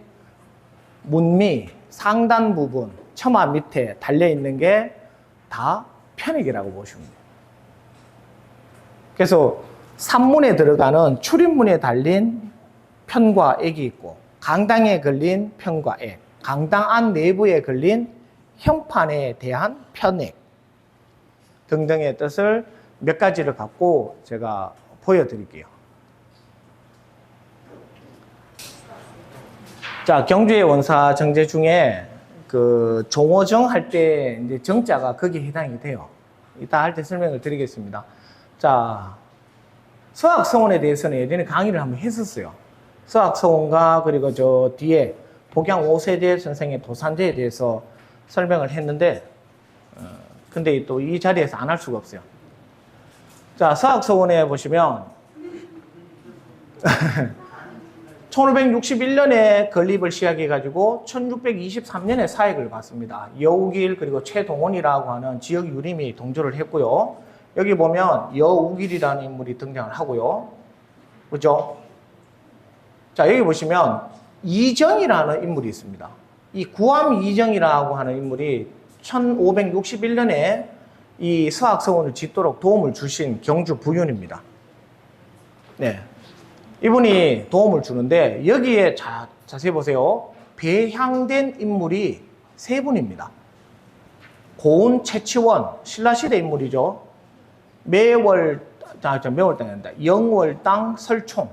문미, 상단 부분, 처마 밑에 달려있는 게 다 편액이라고 보시면 돼요. 그래서 산문에 들어가는 출입문에 달린 편과 액이 있고 강당에 걸린 편과 액, 강당 안 내부에 걸린 현판에 대한 편액 등등의 뜻을 몇 가지를 갖고 제가 보여드릴게요. 자, 경주의 원사 정제 중에 그 종호정 할 때 이제 정자가 거기에 해당이 돼요. 이따 할 때 설명을 드리겠습니다. 자, 서학서원에 대해서는 예전에 강의를 한번 했었어요. 서학서원과 그리고 저 뒤에 복양 5세대 선생의 도산제에 대해서 설명을 했는데 근데 또 이 자리에서 안 할 수가 없어요. 자, 서학서원에 보시면 1561년에 건립을 시작해가지고 1623년에 사익을 받습니다. 여우길 그리고 최동원이라고 하는 지역 유림이 동조를 했고요. 여기 보면 여우길이라는 인물이 등장을 하고요. 그죠? 자, 여기 보시면 이정이라는 인물이 있습니다. 이 구암 이정이라고 하는 인물이 1561년에 이 서학서원을 짓도록 도움을 주신 경주 부윤입니다. 네. 이분이 도움을 주는데 여기에 자세히 보세요. 배향된 인물이 세 분입니다. 고운 채치원, 신라시대 인물이죠. 매월땅이 아니다. 영월땅 설총.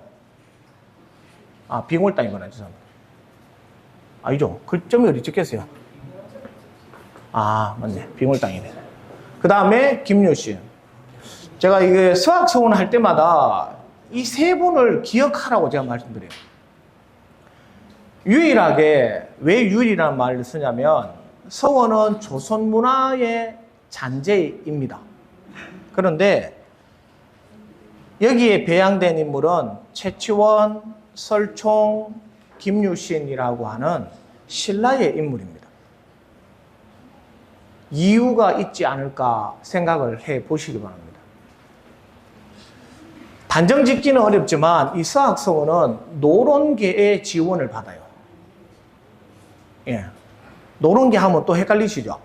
아, 빙월땅이구나. 죄송합니다. 아니죠. 글점이 어디 찍혔어요? 아, 맞네. 빙월땅이네. 그 다음에 김유신. 제가 이게 서학서원 할 때마다 이 세 분을 기억하라고 제가 말씀드려요. 유일하게 왜 유일이라는 말을 쓰냐면 서원은 조선 문화의 잔재입니다. 그런데 여기에 배양된 인물은 최치원, 설총, 김유신이라고 하는 신라의 인물입니다. 이유가 있지 않을까 생각을 해 보시기 바랍니다. 단정 짓기는 어렵지만 이 서학서원은 노론계의 지원을 받아요. 예. 노론계 하면 또 헷갈리시죠?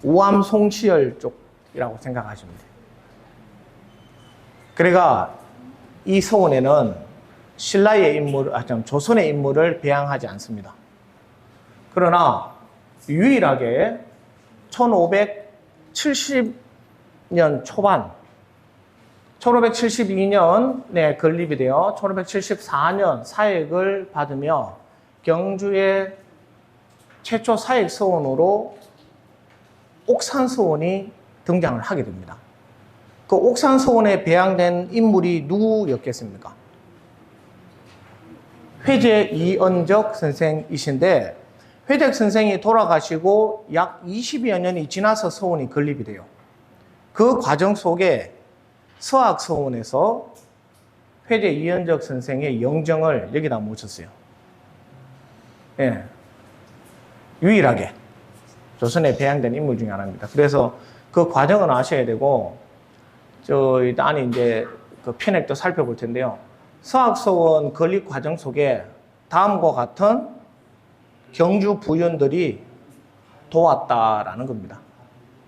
우암 송치열 쪽이라고 생각하시면 돼요. 그러니까 이 서원에는 신라의 인물, 조선의 인물을 배양하지 않습니다. 그러나 유일하게 1570년 초반 1572년에 건립이 되어 1574년 사익을 받으며 경주의 최초 사익 서원으로 옥산서원이 등장을 하게 됩니다. 그 옥산서원에 배양된 인물이 누구였겠습니까? 회재 이은적 선생이신데 회적 선생이 돌아가시고 약 20여 년이 지나서 서원이 건립이 돼요. 그 과정 속에 서학서원에서 회재 이은적 선생의 영정을 여기다 모셨어요. 예. 유일하게 조선에 배양된 인물 중에 하나입니다. 그래서 그 과정은 아셔야 되고, 일단 이제 그 편액도 살펴볼 텐데요. 서학서원 건립 과정 속에 다음과 같은 경주 부윤들이 도왔다라는 겁니다.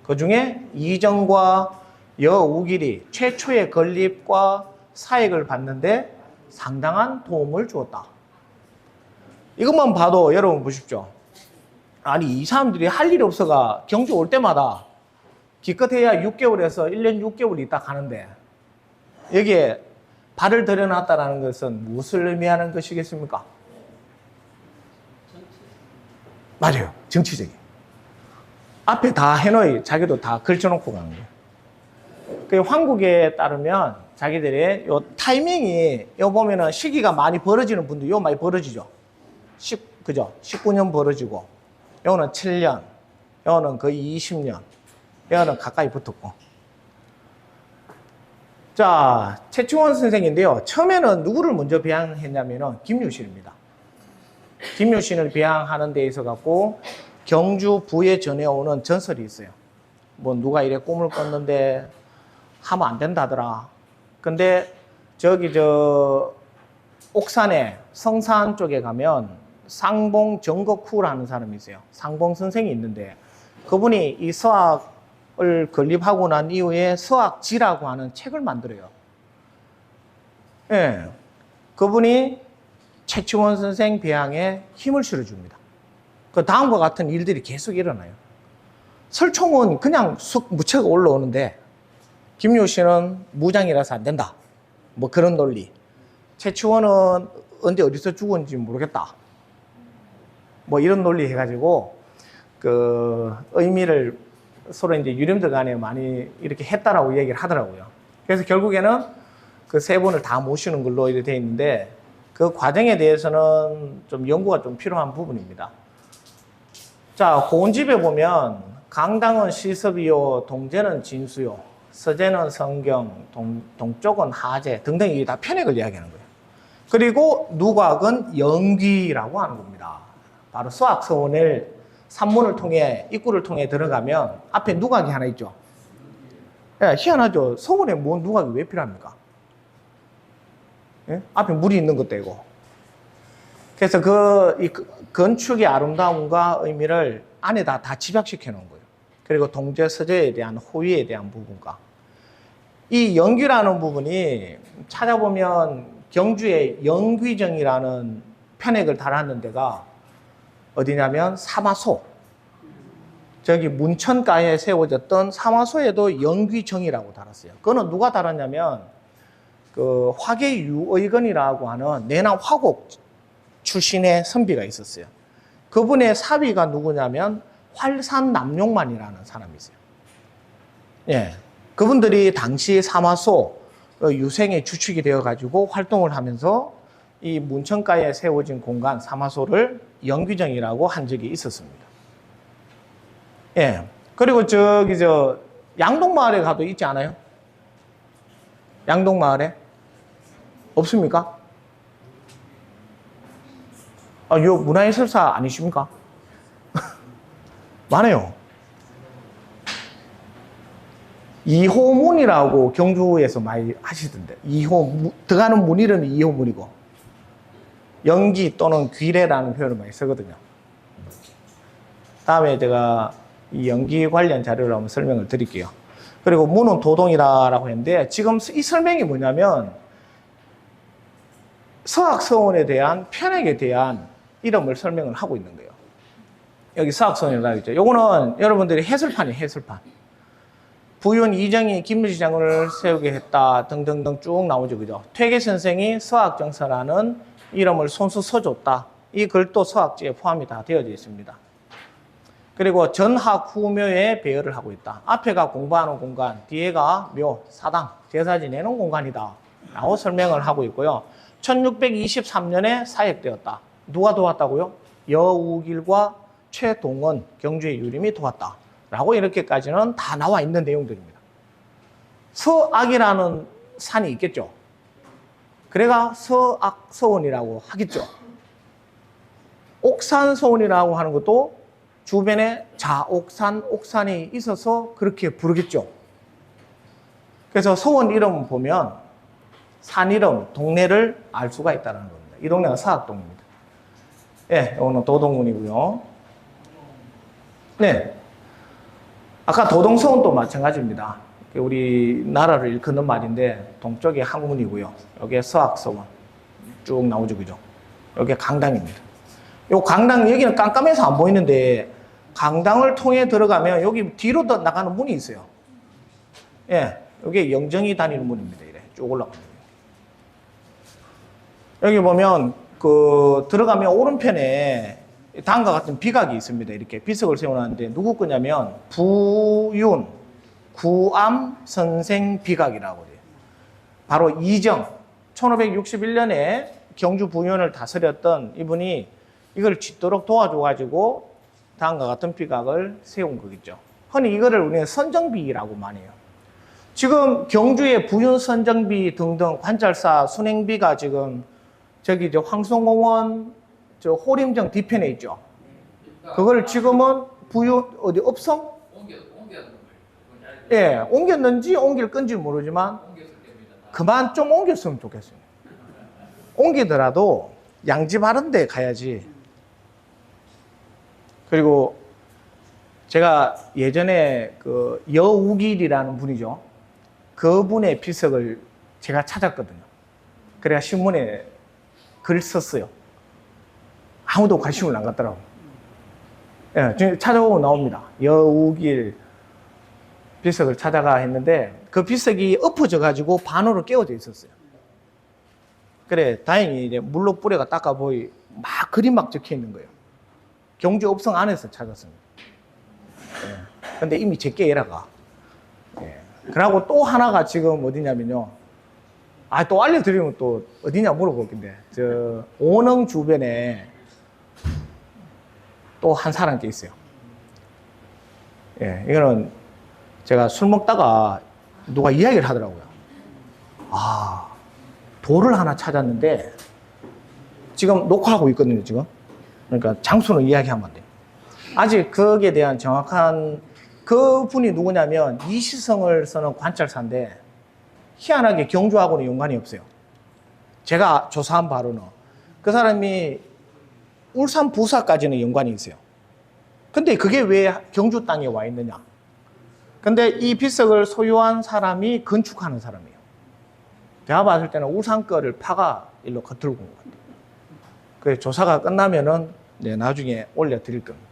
그 중에 이정과 여우길이 최초의 건립과 사역을 받는데 상당한 도움을 주었다. 이것만 봐도 여러분 보십시오. 아니, 이 사람들이 할 일이 없어가 경주 올 때마다 기껏해야 6개월에서 1년 6개월 있다 가는데 여기에 발을 들여놨다는 것은 무엇을 의미하는 것이겠습니까? 맞아요. 정치적인. 앞에 다 해놓이 자기도 다 걸쳐놓고 가는 거예요. 그 황국에 따르면 자기들의 요 타이밍이 요 보면은 시기가 많이 벌어지는 분들 요 많이 벌어지죠. 그죠? 19년 벌어지고 요거는 7년, 요거는 거의 20년, 요거는 가까이 붙었고. 자, 최충원 선생인데요. 처음에는 누구를 먼저 배양했냐면은 김유신입니다. 김유신을 배양하는 데 있어 갖고 경주 부에 전해오는 전설이 있어요. 뭐 누가 이래 꿈을 꿨는데 하면 안 된다더라. 근데 저기 옥산에 성산 쪽에 가면 상봉 정거쿠라는 사람이 있어요. 상봉 선생이 있는데 그분이 이 서학을 건립하고 난 이후에 서학지라고 하는 책을 만들어요. 예. 그분이 최충원 선생 배양에 힘을 실어줍니다. 그 다음과 같은 일들이 계속 일어나요. 설총은 그냥 무채가 올라오는데 김유신은 무장이라서 안 된다. 뭐 그런 논리. 최충원은 언제 어디서 죽었는지 모르겠다. 뭐 이런 논리 해가지고 그 의미를 서로 이제 유령들 간에 많이 이렇게 했다라고 얘기를 하더라고요. 그래서 결국에는 그 세 분을 다 모시는 걸로 이렇게 돼 있는데 그 과정에 대해서는 좀 연구가 좀 필요한 부분입니다. 자, 고운집에 보면 강당은 시섭이요, 동제는 진수요, 서제는 성경, 동쪽은 하제 등등 이게 다 편액을 이야기하는 거예요. 그리고 누곽은 영귀라고 하는 겁니다. 바로 서학서원을 산문을 통해 입구를 통해 들어가면 앞에 누곽이 하나 있죠. 예, 희한하죠. 서원에 뭔 누곽이 왜 필요합니까? 예? 앞에 물이 있는 것도 아니고. 그래서 이 건축의 아름다움과 의미를 안에다 다 집약시켜 놓은 거예요. 그리고 동제 서제에 대한 호의에 대한 부분과 이 영귀라는 부분이 찾아보면 경주에 영귀정이라는 편액을 달았는 데가 어디냐면 사마소. 저기 문천가에 세워졌던 사마소에도 영귀정이라고 달았어요. 그거는 누가 달았냐면 그 화계유의건이라고 하는 내남 화곡 출신의 선비가 있었어요. 그분의 사위가 누구냐면 활산남룡만이라는 사람이 있어요. 예. 그분들이 당시 사마소 유생의 주축이 되어가지고 활동을 하면서 이 문천가에 세워진 공간 사마소를 영귀정이라고 한 적이 있었습니다. 예. 그리고 양동마을에 가도 있지 않아요? 양동마을에? 없습니까? 요 문화예술사 아니십니까? 많아요. 이호문이라고 경주에서 많이 하시던데, 들어가는 문 이름이 이호문이고, 연기 또는 귀래라는 표현을 많이 쓰거든요. 다음에 제가 이 연기 관련 자료를 한번 설명을 드릴게요. 그리고 문은 도동이라고 했는데, 지금 이 설명이 뭐냐면, 서학서원에 대한 편액에 대한 이름을 설명을 하고 있는 거예요. 여기 서학서원이라고 있죠. 요거는 여러분들이 해설판이에요, 해설판. 부윤 이정이 김유시장을 세우게 했다 등등등 쭉 나오죠, 그죠? 퇴계 선생이 서학정서라는 이름을 손수 써줬다. 이 글도 서학지에 포함이 다 되어져 있습니다. 그리고 전학 후묘에 배열을 하고 있다. 앞에가 공부하는 공간, 뒤에가 묘, 사당, 제사 지내는 공간이다 라고 설명을 하고 있고요. 1623년에 사역되었다. 누가 도왔다고요? 여우길과 최동원 경주의 유림이 도왔다. 라고 이렇게까지는 다 나와 있는 내용들입니다. 서악이라는 산이 있겠죠. 그래가 서악서원이라고 하겠죠. 옥산서원이라고 하는 것도 주변에 자옥산, 옥산이 있어서 그렇게 부르겠죠. 그래서 서원 이름 보면 산 이름, 동네를 알 수가 있다는 겁니다. 이 동네가 서악동입니다. 예, 오늘 도동군이고요. 네. 아까 도동서원도 마찬가지입니다. 우리 나라를 일컫는 말인데 동쪽에 항문이고요. 여기에 서악서원 쭉 나오죠, 그죠? 여기에 강당입니다. 요 강당, 여기는 깜깜해서 안 보이는데 강당을 통해 들어가면 여기 뒤로 나가는 문이 있어요. 예, 여기 영정이 다니는 문입니다. 이래 쭉 올라가면. 여기 보면 들어가면 오른편에 다음과 같은 비각이 있습니다. 이렇게 비석을 세워놨는데 누구 거냐면 부윤 구암 선생 비각이라고 해요. 바로 이정 1561년에 경주 부윤을 다스렸던 이분이 이걸 짓도록 도와줘가지고 다음과 같은 비각을 세운 거겠죠. 흔히 이거를 우리는 선정비라고 많이 해요. 지금 경주의 부윤 선정비 등등 관찰사 순행비가 지금 저기 황송공원 저 호림정 뒤편에 있죠. 그걸 지금은 부윤 어디 업성? 예, 옮겼는지 옮길 건지 모르지만 그만 좀 옮겼으면 좋겠어요. 옮기더라도 양지 바른 데 가야지. 그리고 제가 예전에 그 여우길이라는 분이죠. 그분의 비석을 제가 찾았거든요. 그래야 신문에 글 썼어요. 아무도 관심을 안 갖더라고요. 예, 찾아보면 나옵니다. 여우길 비석을 찾아가 했는데 그 비석이 엎어져가지고 반으로 깨어져 있었어요. 그래, 다행히 이제 물로 뿌려가 닦아보이 막 그림 막 적혀 있는 거예요. 경주 읍성 안에서 찾았습니다. 예, 근데 이미 제게 에라가. 예. 그러고 또 하나가 지금 어디냐면요. 또 알려드리면 또 어디냐 물어볼 건데, 저 오능 주변에 또 한 사람이 있어요. 예, 이거는 제가 술 먹다가 누가 이야기를 하더라고요. 돌을 하나 찾았는데 지금 녹화하고 있거든요, 지금. 그러니까 장소는 이야기하면 안 돼요. 아직 거기에 대한 정확한 그분이 누구냐면 이시성을 쓰는 관찰사인데 희한하게 경주하고는 연관이 없어요. 제가 조사한 바로는 그 사람이 울산 부사까지는 연관이 있어요. 근데 그게 왜 경주 땅에 와 있느냐? 근데 이 비석을 소유한 사람이 건축하는 사람이에요. 제가 봤을 때는 울산 거를 파가 일로 겉들고 온 것 같아요. 그 조사가 끝나면은 나중에 올려드릴 겁니다.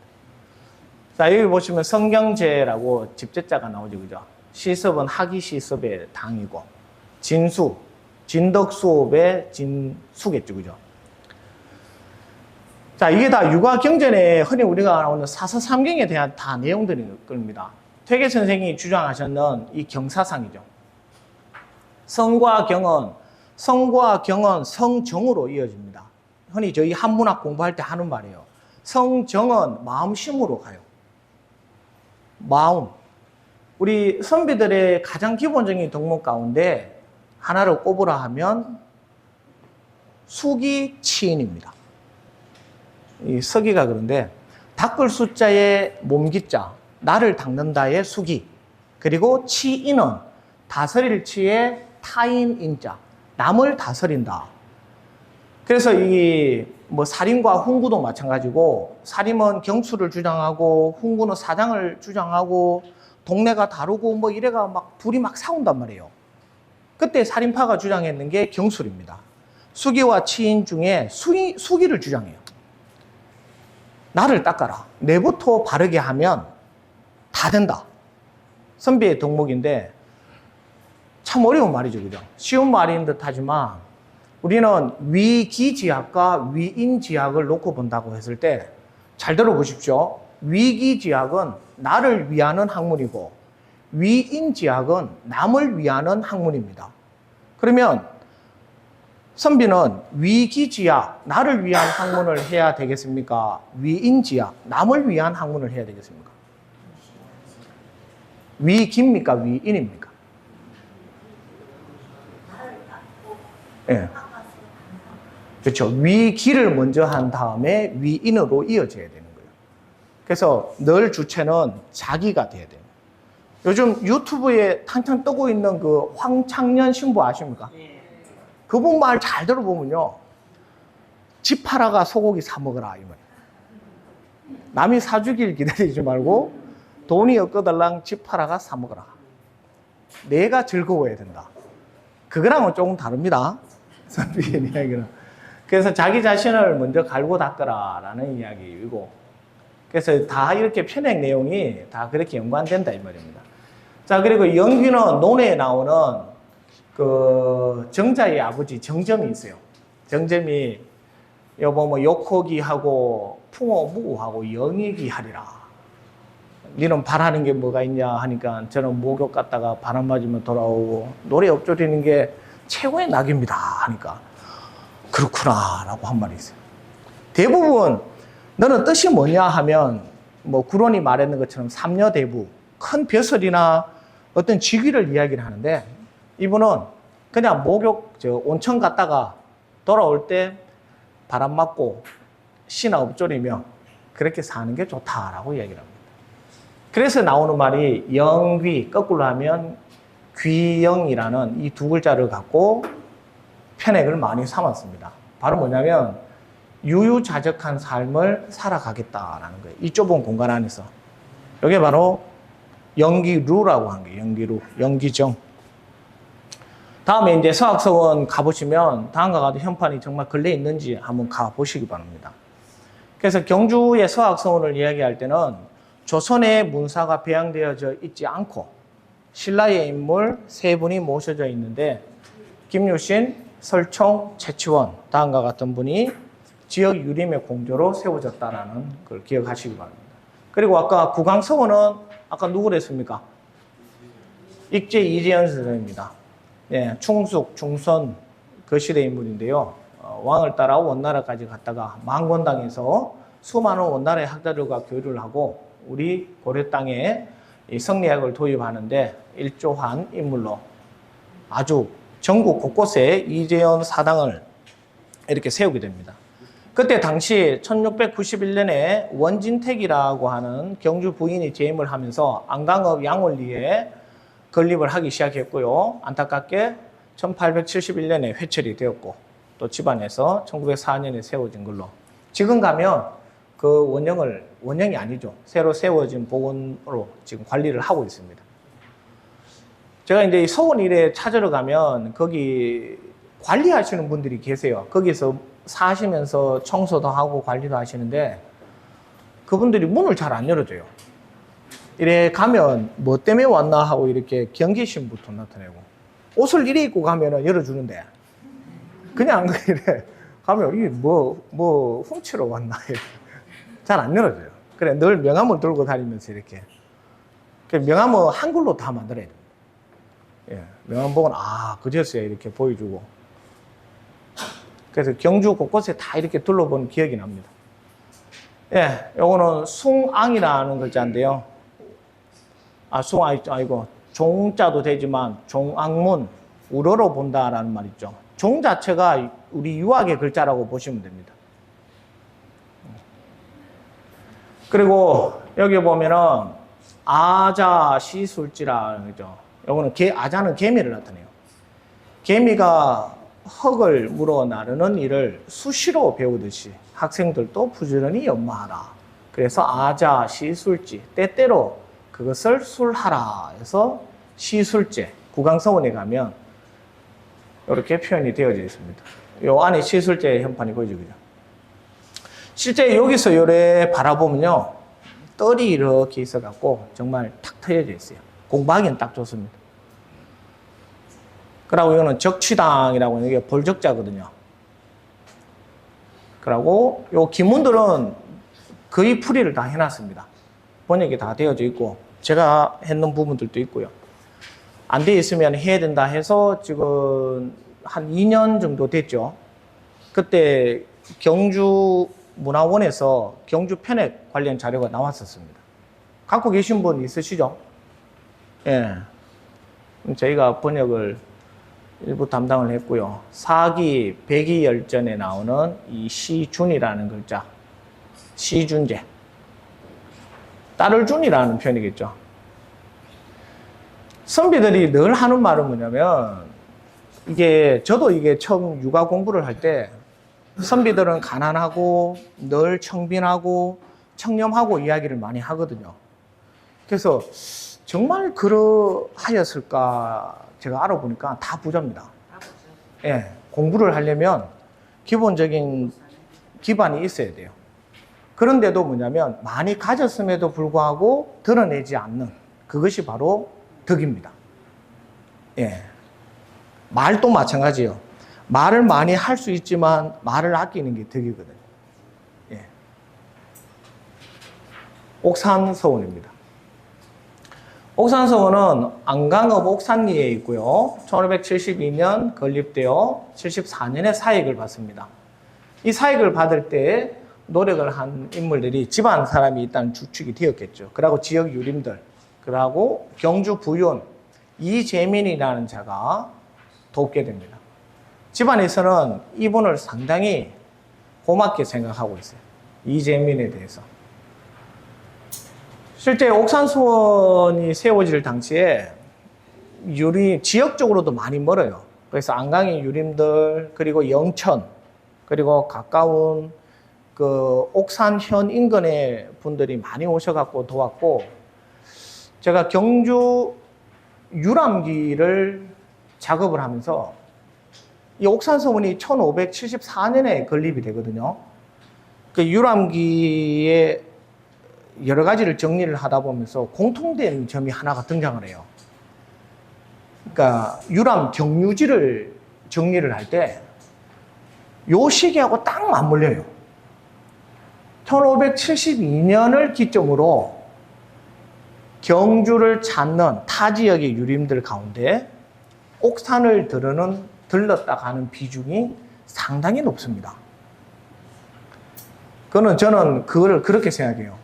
자, 여기 보시면 성경제라고 집제자가 나오죠, 그죠? 시섭은 학이 시섭의 당이고, 진수, 진덕수업의 진수겠죠, 그죠? 자, 이게 다 육아경전에 흔히 우리가 나오는 사서삼경에 대한 다 내용들일 겁니다. 퇴계 선생이 주장하셨는 이 경사상이죠. 성과 경은 성정으로 이어집니다. 흔히 저희 한문학 공부할 때 하는 말이에요. 성정은 마음심으로 가요. 마음. 우리 선비들의 가장 기본적인 덕목 가운데 하나를 꼽으라 하면 수기 치인입니다. 이 서기가 그런데 닦을 숫자의 몸기자, 나를 닦는다의 수기, 그리고 치인은 다스릴 치의 타인인자, 남을 다스린다. 그래서 이 사림과 훈구도 마찬가지고, 사림은 경수를 주장하고 훈구는 사장을 주장하고 동네가 다르고 이래가 막 둘이 막 싸운단 말이에요. 그때 사림파가 주장했는 게 경술입니다. 수기와 치인 중에 수기를 주장해요. 나를 닦아라. 내부터 바르게 하면 다 된다. 선비의 덕목인데 참 어려운 말이죠, 그죠? 쉬운 말인 듯 하지만 우리는 위기지학과 위인지학을 놓고 본다고 했을 때 잘 들어보십시오. 위기지학은 나를 위하는 학문이고 위인지학은 남을 위하는 학문입니다. 그러면 선비는 위기지야 나를 위한 학문을 해야 되겠습니까? 위인지야 남을 위한 학문을 해야 되겠습니까? 위기입니까? 위인입니까? 예. 네. 그렇죠. 위기를 먼저 한 다음에 위인으로 이어져야 되는 거예요. 그래서 늘 주체는 자기가 돼야 돼요. 요즘 유튜브에 탕탕 뜨고 있는 그 황창년 신부 아십니까? 그분 말 잘 들어보면요. 집 팔아가 소고기 사 먹어라. 이 말. 남이 사주길 기다리지 말고 돈이 없거들랑 집 팔아가 사 먹어라. 내가 즐거워야 된다. 그거랑은 조금 다릅니다. 선비의 이야기는. 그래서 자기 자신을 먼저 갈고 닦으라라는 이야기이고, 그래서 다 이렇게 편행 내용이 다 그렇게 연관된다 이 말입니다. 자, 그리고 영귀는 논에 나오는 그 정자의 아버지 정점이 있어요. 정점이 여보 뭐 욕호기하고 풍어무하고 영익이하리라. 니는 바라는 게 뭐가 있냐 하니까 저는 목욕 갔다가 바람 맞으면 돌아오고 노래 엎조리는 게 최고의 낙입니다 하니까 그렇구나 라고 한 말이 있어요. 대부분 너는 뜻이 뭐냐 하면 뭐 구론이 말했는 것처럼 삼녀대부 큰 벼슬이나 어떤 직위를 이야기를 하는데, 이분은 그냥 목욕 온천 갔다가 돌아올 때 바람 맞고 씨나 엎조리며 그렇게 사는 게 좋다라고 이야기를 합니다. 그래서 나오는 말이 영귀, 거꾸로 하면 귀영이라는 이 두 글자를 갖고 편액을 많이 삼았습니다. 바로 뭐냐면 유유자적한 삶을 살아가겠다라는 거예요. 이 좁은 공간 안에서. 이게 바로 영기루라고 한 거예요. 영기루, 영기정. 다음에 이제 서학서원 가보시면 다음과 같은 현판이 정말 걸려 있는지 한번 가보시기 바랍니다. 그래서 경주의 서학서원을 이야기할 때는 조선의 문사가 배양되어져 있지 않고 신라의 인물 세 분이 모셔져 있는데, 김유신, 설총, 최치원 다음과 같은 분이 지역 유림의 공조로 세워졌다라는 걸 기억하시기 바랍니다. 그리고 아까 구강서원은 아까 누구랬습니까? 익제 이재현 선생입니다. 예, 충숙, 충선 그 시대 인물인데요. 왕을 따라 원나라까지 갔다가 망건당에서 수많은 원나라의 학자들과 교류를 하고 우리 고려 땅에 이 성리학을 도입하는데 일조한 인물로 아주 전국 곳곳에 이재현 사당을 이렇게 세우게 됩니다. 그때 당시 1691년에 원진택이라고 하는 경주 부인이 재임을 하면서 안강읍 양원리에 건립을 하기 시작했고요. 안타깝게 1871년에 회철이 되었고 또 집안에서 1904년에 세워진 걸로, 지금 가면 그 원형이 아니죠. 새로 세워진 복원으로 지금 관리를 하고 있습니다. 제가 이제 이 서원 일에 찾으러 가면 거기 관리하시는 분들이 계세요. 거기서 사시면서 청소도 하고 관리도 하시는데 그분들이 문을 잘 안 열어줘요. 이래 가면 뭐 때문에 왔나 하고 이렇게 경계심부터 나타내고, 옷을 이래 입고 가면은 열어주는데 그냥 이래 가면 이게 뭐 훔치러 왔나 잘 안 열어줘요. 그래 늘 명함을 들고 다니면서 이렇게 명함은 한글로 다 만들어야 됩니다. 예, 명함 보고 그제서야 이렇게 보여주고. 그래서 경주 곳곳에 다 이렇게 둘러본 기억이 납니다. 예, 요거는 숭앙이라는 글자인데요. 아니고 종자도 되지만 종앙문, 우러러 본다라는 말 있죠. 종 자체가 우리 유학의 글자라고 보시면 됩니다. 그리고 여기 보면은 아자 시술지라는 거죠. 요거는 아자는 개미를 나타내요. 개미가 흙을 물어 나르는 일을 수시로 배우듯이 학생들도 부지런히 연마하라. 그래서 아자 시술지, 때때로 그것을 술하라 해서 시술제, 구강서원에 가면 이렇게 표현이 되어져 있습니다. 요 안에 시술제 현판이 보이죠. 실제 여기서 요래 바라보면요, 뜰이 이렇게 있어갖고 정말 탁 트여져 있어요. 공부하기는 딱 좋습니다. 그리고 이거는 적취당이라고 하는 게 볼적자거든요. 그리고 요 기문들은 거의 풀이를 다 해놨습니다. 번역이 다 되어져 있고 제가 했는 부분들도 있고요. 안 돼 있으면 해야 된다 해서 지금 한 2년 정도 됐죠. 그때 경주 문화원에서 경주 편액 관련 자료가 나왔었습니다. 갖고 계신 분 있으시죠? 예. 저희가 번역을 일부 담당을 했고요. 사기, 백이열전에 나오는 이 시준이라는 글자, 시준제. 딸을 준이라는 표현이겠죠. 선비들이 늘 하는 말은 뭐냐면, 저도 이게 처음 육아 공부를 할 때, 선비들은 가난하고, 늘 청빈하고, 청렴하고 이야기를 많이 하거든요. 그래서 정말 그러하였을까 제가 알아보니까 다 부자입니다. 예, 공부를 하려면 기본적인 기반이 있어야 돼요. 그런데도 뭐냐면 많이 가졌음에도 불구하고 드러내지 않는 그것이 바로 덕입니다. 예, 말도 마찬가지예요. 말을 많이 할 수 있지만 말을 아끼는 게 덕이거든요. 예. 옥산서원입니다. 옥산서원은 안강읍 옥산리에 있고요. 1572년 건립되어 74년에 사익을 받습니다. 이 사익을 받을 때 노력을 한 인물들이 집안 사람이 일단 주축이 되었겠죠. 그리고 지역 유림들, 그리고 경주 부윤 이재민이라는 자가 돕게 됩니다. 집안에서는 이분을 상당히 고맙게 생각하고 있어요. 이재민에 대해서. 실제 옥산서원이 세워질 당시에 지역적으로도 많이 멀어요. 그래서 안강의 유림들, 그리고 영천, 그리고 가까운 그 옥산현 인근의 분들이 많이 오셔갖고 도왔고, 제가 경주 유람기를 작업을 하면서 이 옥산서원이 1574년에 건립이 되거든요. 그 유람기에 여러 가지를 정리를 하다 보면서 공통된 점이 하나가 등장을 해요. 그러니까 유람 경유지를 정리를 할 때 요 시기하고 딱 맞물려요. 1572년을 기점으로 경주를 찾는 타 지역의 유림들 가운데 옥산을 들렀다 가는 비중이 상당히 높습니다. 저는 그거를 그렇게 생각해요.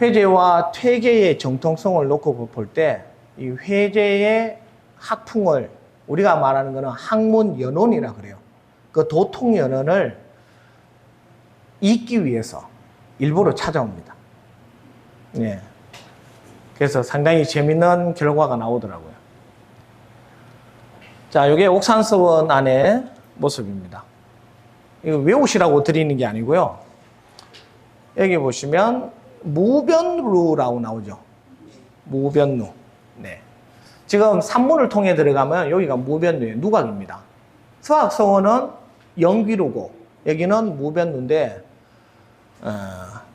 회제와 퇴계의 정통성을 놓고 볼 때 이 회제의 학풍을 우리가 말하는 것은 학문연원이라 그래요. 그 도통연원을 잇기 위해서 일부러 찾아옵니다. 예. 그래서 상당히 재밌는 결과가 나오더라고요. 자, 이게 옥산서원 안의 모습입니다. 이거 외우시라고 드리는 게 아니고요. 여기 보시면 무변루라고 나오죠. 무변루. 네. 지금 산문을 통해 들어가면 여기가 무변루예요. 누각입니다. 서학서원은 영귀루고 여기는 무변루인데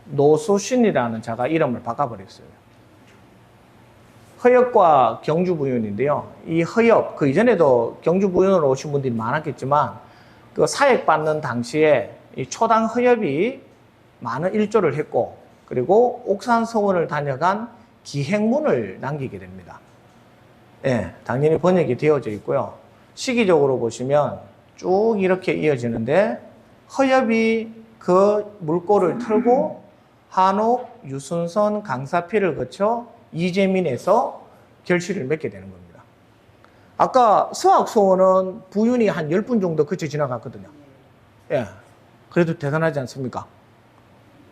노수신이라는 자가 이름을 바꿔버렸어요. 허엽과 경주부윤인데요. 이 허엽, 그 이전에도 경주부윤으로 오신 분들이 많았겠지만 그 사액받는 당시에 이 초당 허엽이 많은 일조를 했고, 그리고 옥산서원을 다녀간 기행문을 남기게 됩니다. 예, 당연히 번역이 되어져 있고요. 시기적으로 보시면 쭉 이렇게 이어지는데 허엽이 그 물꼬를 틀고 한옥, 유순선, 강사피를 거쳐 이재민에서 결실을 맺게 되는 겁니다. 아까 서학서원은 부윤이 한 10분 정도 거쳐 지나갔거든요. 예, 그래도 대단하지 않습니까?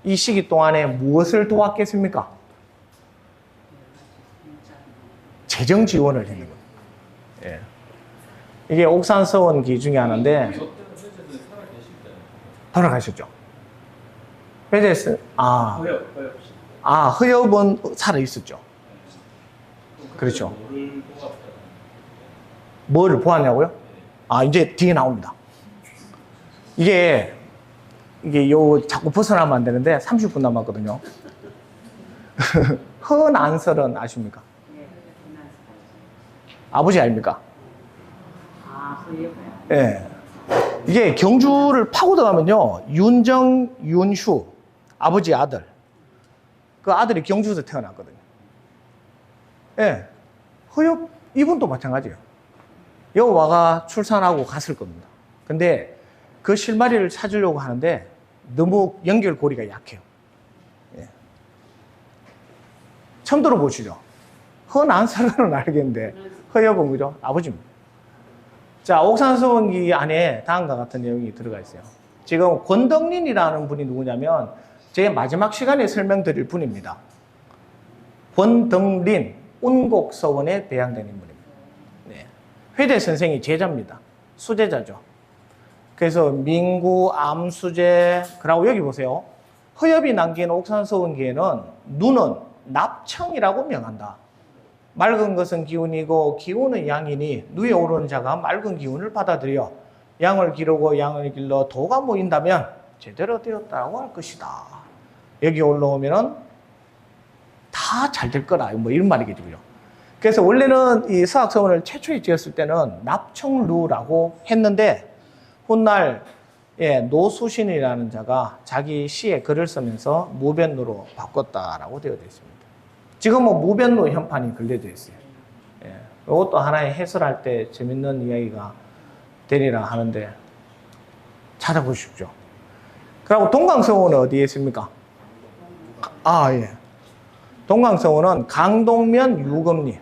이 시기 동안에 무엇을 도왔겠습니까? 재정 지원을 했는 거예요. 예. 이게 옥산서원기 중에 하나인데, 돌아가셨죠? 허엽은 살아있었죠. 그렇죠. 뭐를 보았냐고요? 이제 뒤에 나옵니다. 이게 자꾸 벗어나면 안 되는데 30분 남았거든요. 허난설은 아십니까? 아버지 아닙니까? 예. 이게 경주를 파고 들어가면요. 윤정, 윤휴, 아버지 아들. 그 아들이 경주에서 태어났거든요. 예. 허엽, 이분도 마찬가지예요. 여호와가 출산하고 갔을 겁니다. 근데 그 실마리를 찾으려고 하는데 너무 연결고리가 약해요. 예. 처음 들어보시죠? 허난설은 알겠는데 허여본 그죠? 아버지입니다. 자, 옥산서원기 안에 다음과 같은 내용이 들어가 있어요. 지금 권덕린이라는 분이 누구냐면 제 마지막 시간에 설명드릴 분입니다. 권덕린 운곡서원에 배양된 인물입니다. 네. 회대 선생이 제자입니다. 수제자죠. 그래서 민구, 암수제, 그리고 여기 보세요. 허엽이 남긴 옥산서원기에는 누는 납청이라고 명한다. 맑은 것은 기운이고 기운은 양이니 누에 오르는 자가 맑은 기운을 받아들여 양을 기르고 양을 길러 도가 모인다면 제대로 되었다고 할 것이다. 여기 올라오면은 다 잘 될 거라 뭐 이런 말이겠죠. 그래서 원래는 이 서학서원을 최초에 지었을 때는 납청루라고 했는데 훗날 노수신이라는 자가 자기 시에 글을 쓰면서 무변루로 바꿨다라고 되어 있습니다. 지금은 무변루 현판이 걸려져 있어요. 이것도 하나의 해설할 때 재밌는 이야기가 되리라 하는데 찾아보십시오. 그리고 동강서원은 어디에 있습니까? 예. 동강서원은 강동면 유금리.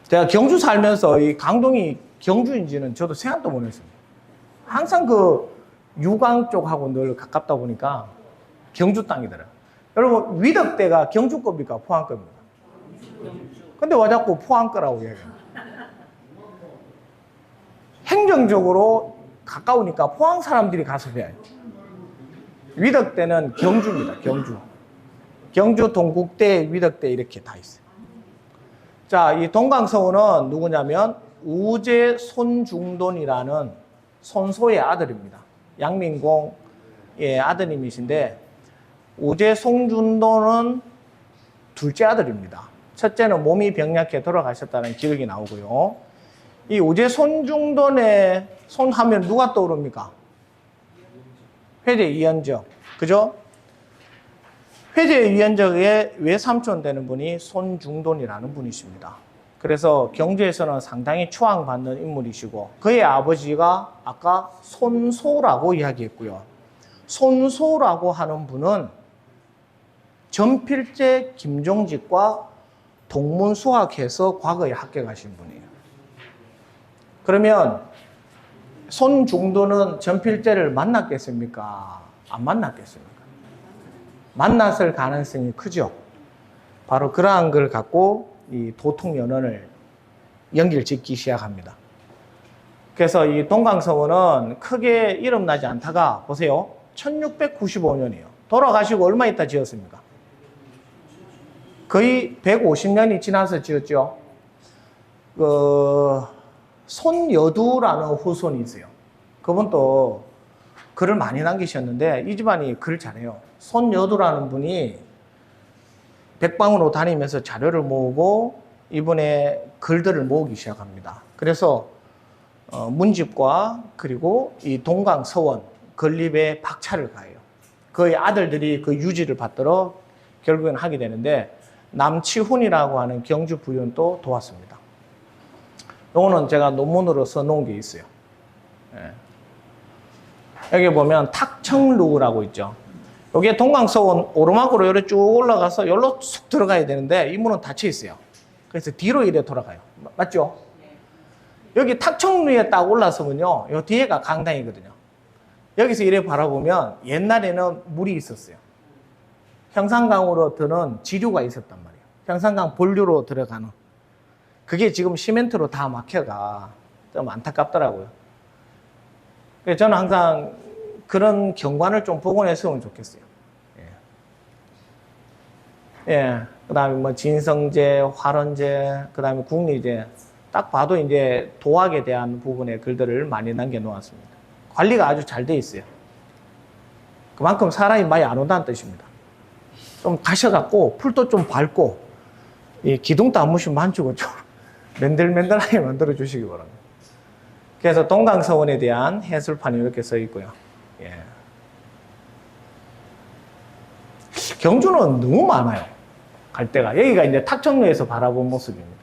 제가 경주 살면서 이 강동이 경주인지는 저도 생각도 못 했습니다. 항상 그 유광 쪽하고 늘 가깝다 보니까 경주 땅이더라고요. 여러분, 위덕대가 경주 겁니까? 포항 겁니까? 근데 왜 자꾸 포항 거라고 얘기해요? 행정적으로 가까우니까 포항 사람들이 가서 해야죠. 위덕대는 경주입니다. 경주. 경주 동국대, 위덕대 이렇게 다 있어요. 자, 이 동강서원은 누구냐면 우제 손중돈이라는 손소의 아들입니다. 양민공의 아드님이신데 우제 손중돈은 둘째 아들입니다. 첫째는 몸이 병약해 돌아가셨다는 기록이 나오고요. 이 우제 손중돈의 손 하면 누가 떠오릅니까? 회제 이현적. 그죠? 회제 이현적의 외삼촌 되는 분이 손중돈이라는 분이십니다. 그래서 경주에서는 상당히 추앙받는 인물이시고 그의 아버지가 아까 손소라고 이야기했고요. 손소라고 하는 분은 전필제 김종직과 동문수학해서 과거에 합격하신 분이에요. 그러면 손중돈은 전필제를 만났겠습니까? 안 만났겠습니까? 만났을 가능성이 크죠. 바로 그러한 걸 갖고 이 도통연원을 연결짓기 시작합니다. 그래서 이 동강서원은 크게 이름나지 않다가 보세요. 1695년이에요. 돌아가시고 얼마 있다 지었습니까? 거의 150년이 지나서 지었죠. 손여두라는 후손이 있어요. 그분도 글을 많이 남기셨는데 이 집안이 글 잘해요. 손여두라는 분이 백방으로 다니면서 자료를 모으고 이분의 글들을 모으기 시작합니다. 그래서 문집과 그리고 이 동강서원 건립에 박차를 가해요. 그의 아들들이 그 유지를 받들어 결국엔 하게 되는데 남치훈이라고 하는 경주 부윤도 도왔습니다. 이거는 제가 논문으로 써놓은 게 있어요. 여기 보면 탁청루라고 있죠. 여기에 동강서원 오르막으로 이렇게 쭉 올라가서 여기로 쑥 들어가야 되는데 이 문은 닫혀 있어요. 그래서 뒤로 이래 돌아가요. 맞죠? 여기 탁청루에 딱 올라서면요. 요 뒤에가 강당이거든요. 여기서 이래 바라보면 옛날에는 물이 있었어요. 형산강으로 드는 지류가 있었단 말이에요. 형산강 본류로 들어가는. 그게 지금 시멘트로 다 막혀가 좀 안타깝더라고요. 그래서 저는 항상 그런 경관을 좀 복원했으면 좋겠어요. 그 다음에 뭐 진성제, 활원제, 그 다음에 국리제. 딱 봐도 이제 도학에 대한 부분의 글들을 많이 남겨놓았습니다. 관리가 아주 잘 돼 있어요. 그만큼 사람이 많이 안 온다는 뜻입니다. 좀 가셔갖고 풀도 좀 밟고 이 기둥도 한 번씩 만지고 좀 맨들맨들하게 만들어 주시기 바랍니다. 그래서 동강서원에 대한 해설판이 이렇게 써 있고요. 경주는 너무 많아요. 갈 데가. 여기가 이제 탁청루에서 바라본 모습입니다.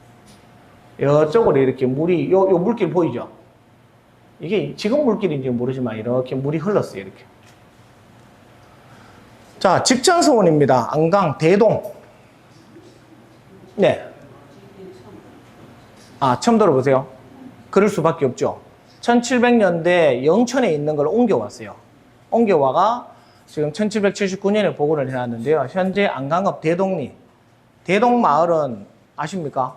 이쪽으로 이렇게 물이, 요 물길 보이죠? 이게 지금 물길인지 모르지만 이렇게 물이 흘렀어요, 이렇게. 자, 직전서원입니다. 안강, 대동. 네. 아, 처음 들어보세요? 그럴 수밖에 없죠. 1700년대 영천에 있는 걸 옮겨왔어요. 옮겨와가 지금 1779년에 보고를 해놨는데요. 현재 안강읍 대동리. 대동마을은 아십니까?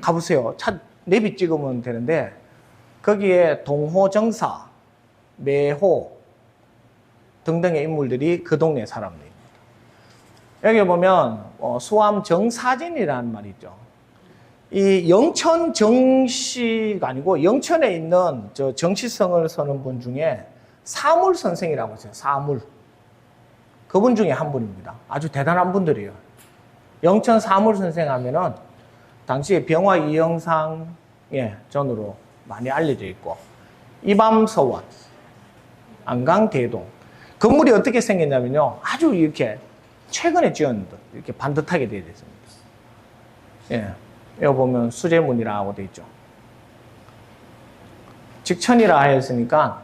가보세요. 차 내비 찍으면 되는데 거기에 동호정사, 매호 등등의 인물들이 그 동네 사람들입니다. 여기 보면 수암정사진이라는 말이 있죠. 이 영천 정씨가 아니고 영천에 있는 저 정치성을 서는 분 중에 사물 선생이라고 있어요. 사물. 그분 중에 한 분입니다. 아주 대단한 분들이에요. 영천 사물 선생 하면은 당시에 병화 이영상의 전으로 많이 알려져 있고, 이밤서원, 안강대동. 건물이 어떻게 생겼냐면요. 아주 이렇게 최근에 지었는데 이렇게 반듯하게 되어 있습니다. 예. 여기 보면 수제문이라고 되어 있죠. 직천이라 하였으니까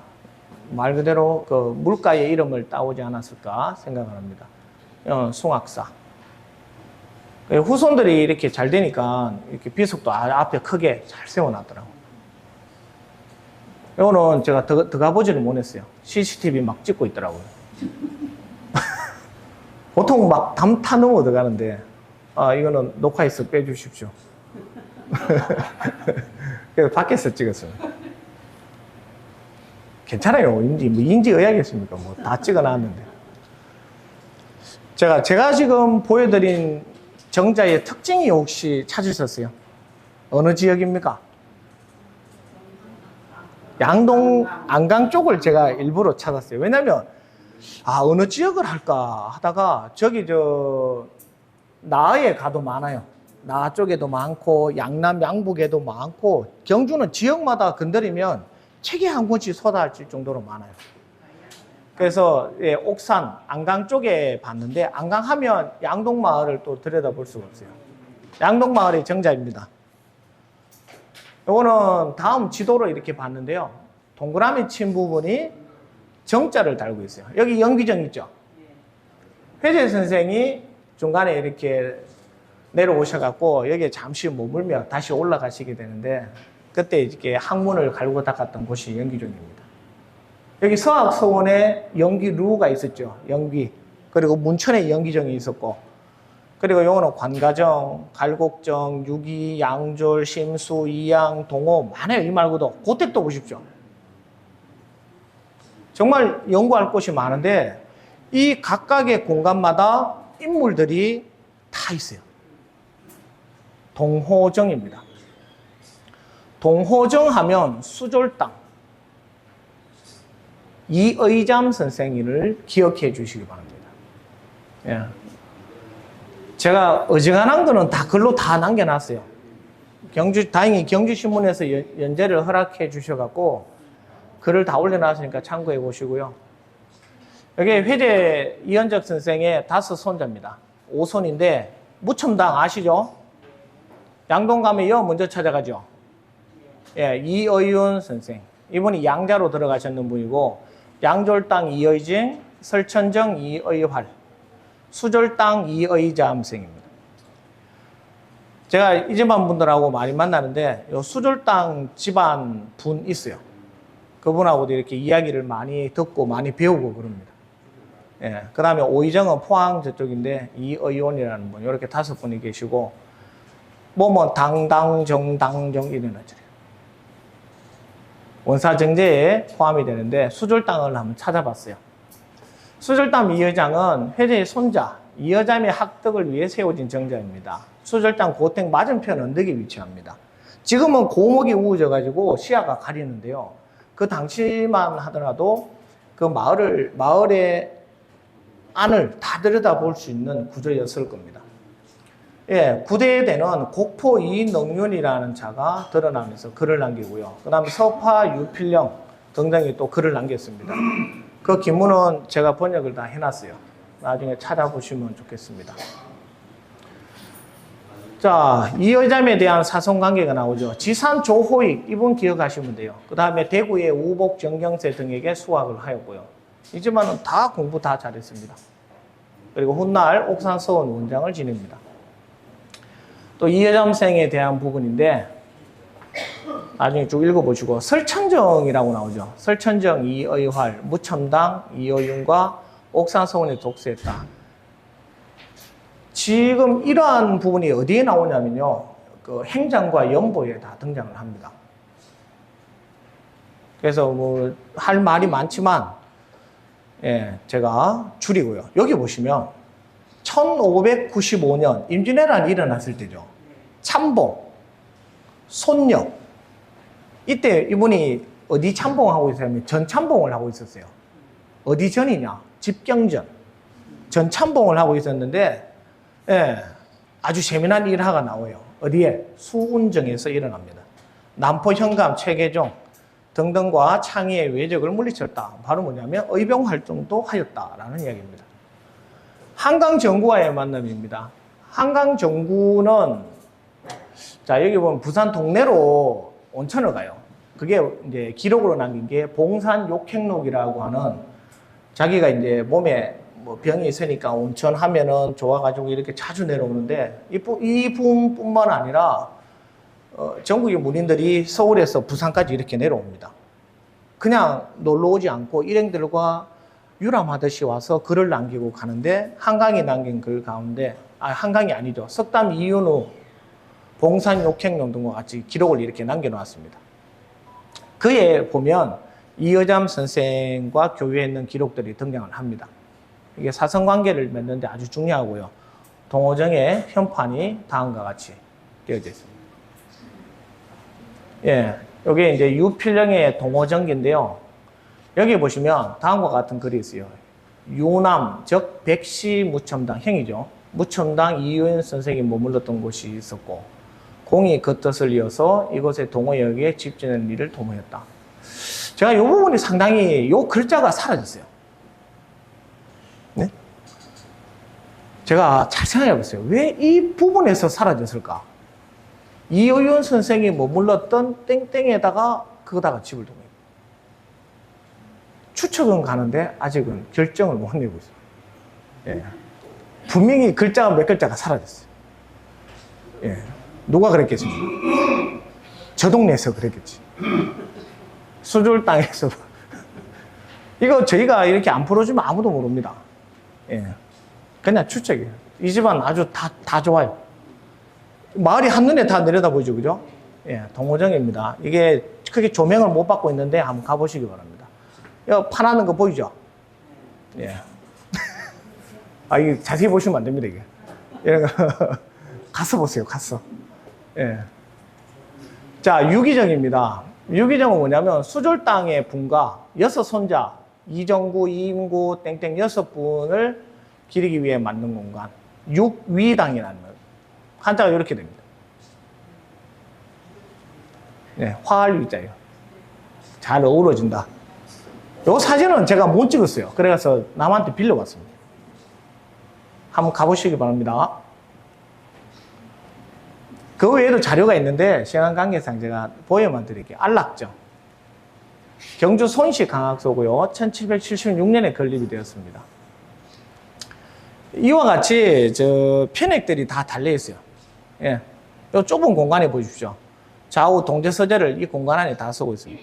말 그대로 그 물가의 이름을 따오지 않았을까 생각을 합니다. 숭악사. 후손들이 이렇게 잘 되니까 이렇게 비석도 앞에 크게 잘 세워놨더라고요. 이거는 제가 들어가 보지를 못했어요. CCTV 막 찍고 있더라고요. 보통 막 담타 넘어 들어가는데, 이거는 녹화해서 빼주십시오. 그래서 밖에서 찍었어요. 괜찮아요. 인지 의학이었습니까? 뭐 다 찍어놨는데. 제가 지금 보여드린 정자의 특징이 혹시 찾으셨어요? 어느 지역입니까? 양동, 안강 쪽을 제가 일부러 찾았어요. 왜냐면, 어느 지역을 할까 하다가, 나에 가도 많아요. 나 쪽에도 많고, 양남, 양북에도 많고, 경주는 지역마다 건드리면 책이 한 권씩 쏟아질 정도로 많아요. 그래서, 옥산, 안강 쪽에 봤는데, 안강 하면 양동마을을 또 들여다볼 수가 없어요. 양동마을의 정자입니다. 요거는 다음 지도로 이렇게 봤는데요. 동그라미 친 부분이 정자를 달고 있어요. 여기 영기정 있죠? 회재 선생이 중간에 이렇게 내려오셔갖고 여기에 잠시 머물며 다시 올라가시게 되는데 그때 이렇게 항문을 갈고 닦았던 곳이 영기정입니다. 여기 서학서원에 영기루가 있었죠. 영기. 그리고 문천에 영기정이 있었고 그리고 요거는 관가정, 갈곡정, 유기, 양졸, 심수, 이양, 동호 많아요. 이 말고도 고택도 보십시오. 정말 연구할 곳이 많은데 이 각각의 공간마다 인물들이 다 있어요. 동호정입니다. 동호정 하면 수졸당 이의잠 선생님을 기억해 주시기 바랍니다. 예. 제가 어지간한 거는 다 글로 다 남겨놨어요. 다행히 경주신문에서 연재를 허락해 주셔갖고 글을 다 올려놨으니까 참고해 보시고요. 여기 회재 이현적 선생의 5 손자입니다. 5손인데 무첨당 아시죠? 양동 가면 먼저 찾아가죠. 예, 이의윤 선생. 이분이 양자로 들어가셨는 분이고 양졸당 이의징, 설천정 이의활, 수졸당 이의잠생입니다. 제가 이 집안 분들하고 많이 만나는데 요 수졸당 집안 분 있어요. 그분하고도 이렇게 이야기를 많이 듣고 많이 배우고 그럽니다. 예, 그 다음에 오이정은 포항 저쪽인데 이의원이라는 분 이렇게 5분이 계시고 당당정 이런 어쩌래요. 원사정제에 포함이 되는데 수졸당을 한번 찾아봤어요. 수졸당 이여장은 회재의 손자 이여잠의 학덕을 위해 세워진 정자입니다. 수졸당 고택 맞은편 언덕에 위치합니다. 지금은 고목이 우거져가지고 시야가 가리는데요. 그 당시만 하더라도 그 마을의 안을 다 들여다볼 수 있는 구조였을 겁니다. 예, 구대에는 곡포 이능윤이라는 자가 드러나면서 글을 남기고요. 그 다음에 서파 유필령 등등이 또 글을 남겼습니다. 그 기문은 제가 번역을 다 해놨어요. 나중에 찾아보시면 좋겠습니다. 자, 이여잠에 대한 사성관계가 나오죠. 지산 조호익, 이분 기억하시면 돼요. 그 다음에 대구의 우복 정경세 등에게 수학을 하였고요. 이지만은 다 공부 다 잘했습니다. 그리고 훗날 옥산서원 원장을 지냅니다. 또 이여잠생에 대한 부분인데 나중에 쭉 읽어보시고 설천정이라고 나오죠. 설천정 이의활, 무첨당 이어윤과 옥산서원에 독서했다. 지금 이러한 부분이 어디에 나오냐면요. 그 행장과 연보에 다 등장을 합니다. 그래서 뭐 할 말이 많지만 예, 제가 줄이고요. 여기 보시면 1595년 임진왜란이 일어났을 때죠. 참봉, 손력. 이때 이분이 어디 참봉하고 있었냐면 전참봉을 하고 있었어요. 어디 전이냐? 집경전. 전참봉을 하고 있었는데 예, 아주 재미난 일화가 나와요. 어디에? 수운정에서 일어납니다. 남포 현감 최계종 등등과 창의의 외적을 물리쳤다. 바로 뭐냐면 의병 활동도 하였다라는 이야기입니다. 한강 정구와의 만남입니다. 한강 정구는 자 여기 보면 부산 동래로 온천을 가요. 그게 이제 기록으로 남긴 게 봉산 욕행록이라고 하는 자기가 이제 몸에 뭐 병이 있으니까 온천 하면은 좋아가지고 이렇게 자주 내려오는데 이 분뿐만 아니라 전국의 문인들이 서울에서 부산까지 이렇게 내려옵니다. 그냥 놀러 오지 않고 일행들과 유람하듯이 와서 글을 남기고 가는데 한강이 남긴 글 가운데 한강이 아니죠. 석담 이윤우 봉산 욕행록 등과 같이 기록을 이렇게 남겨놓았습니다. 그에 보면 이여잠 선생과 교류했는 기록들이 등장을 합니다. 이게 사성관계를 맺는데 아주 중요하고요. 동호정의 현판이 다음과 같이 되어져 있습니다. 예, 이게 이제 유필령의 동호정기인데요. 여기 보시면 다음과 같은 글이 있어요. 유남, 즉 백시 무첨당, 형이죠. 무첨당 이유인 선생이 머물렀던 곳이 있었고 공이 그 뜻을 이어서 이곳의 동호역에 집지는 일을 도모했다. 제가 이 부분이 상당히 이 글자가 사라졌어요. 네? 제가 잘 생각해 보세요. 왜 이 부분에서 사라졌을까? 이의윤 선생이 머물렀던 땡땡에다가 거기다가 집을 도모했다. 추측은 가는데 아직은 결정을 못 내고 있어요. 예. 분명히 글자가 몇 글자가 사라졌어요. 예. 누가 그랬겠습니까? 저 동네에서 그랬겠지. 수줄 땅에서. 이거 저희가 이렇게 안 풀어주면 아무도 모릅니다. 예. 그냥 추측이에요. 이 집안 아주 다 좋아요. 마을이 한눈에 다 내려다 보이죠, 그죠? 예, 동호정입니다. 이게 크게 조명을 못 받고 있는데 한번 가보시기 바랍니다. 이거 파나는 거 보이죠? 예. 아, 이게 자세히 보시면 안 됩니다, 이게. 이런 거. 가서 보세요, 가서. 예. 자, 유기정입니다. 유기정은 뭐냐면 수졸 땅의 분가 6손자 이정구, 이임구, 땡땡 6분을 기리기 위해 만든 공간. 육위당이라는 한자가 이렇게 됩니다. 네, 화할위자예요. 잘 어우러진다. 이 사진은 제가 못 찍었어요. 그래서 남한테 빌려왔습니다. 한번 가보시기 바랍니다. 그 외에도 자료가 있는데 시간 관계상 제가 보여만 드릴게요. 안락정. 경주 손씨 강학소고요. 1776년에 건립이 되었습니다. 이와 같이 편액들이 다 달려 있어요. 예. 요 좁은 공간에 보십시오. 좌우 동제 서재를 이 공간 안에 다 쓰고 있습니다.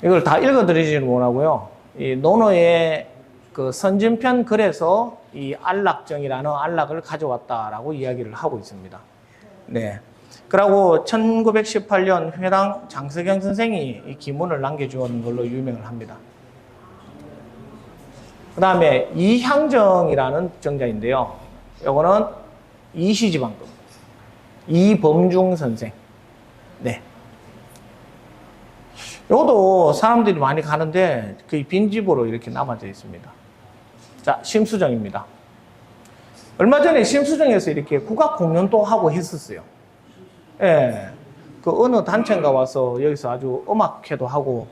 이걸 다 읽어드리지는 못하고요. 이 논어의 그 선진편 글에서 이 안락정이라는 안락을 가져왔다라고 이야기를 하고 있습니다. 네. 그리고 1918년 회당 장석영 선생이 이 기문을 남겨주는 걸로 유명을 합니다. 그 다음에 이향정이라는 정자인데요. 요거는 이시지방금. 이범중 선생. 네. 요것도 사람들이 많이 가는데 거의 빈집으로 이렇게 남아져 있습니다. 자, 심수정입니다. 얼마 전에 심수정에서 이렇게 국악 공연도 하고 했었어요. 예. 그 어느 단체인가 와서 여기서 아주 음악회도 하고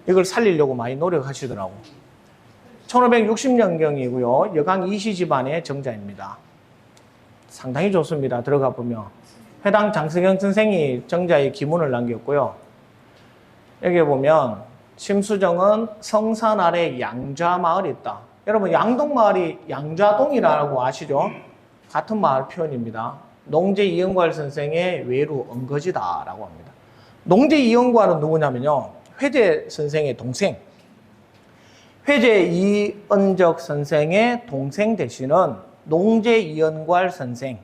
이걸 살리려고 많이 노력하시더라고. 1560년경이고요. 여강 이시 집안의 정자입니다. 상당히 좋습니다. 들어가 보면 해당 장승영 선생이 정자의 기문을 남겼고요. 여기 보면 심수정은 성산 아래 양좌마을이 있다. 여러분 양동마을이 양좌동이라고 아시죠? 같은 마을 표현입니다. 농제 이은괄 선생의 외루 언거지다라고 합니다. 농제 이은괄은 누구냐면요. 회제 선생의 동생. 회제 이은적 선생의 동생 되시는 농제 이은괄 선생.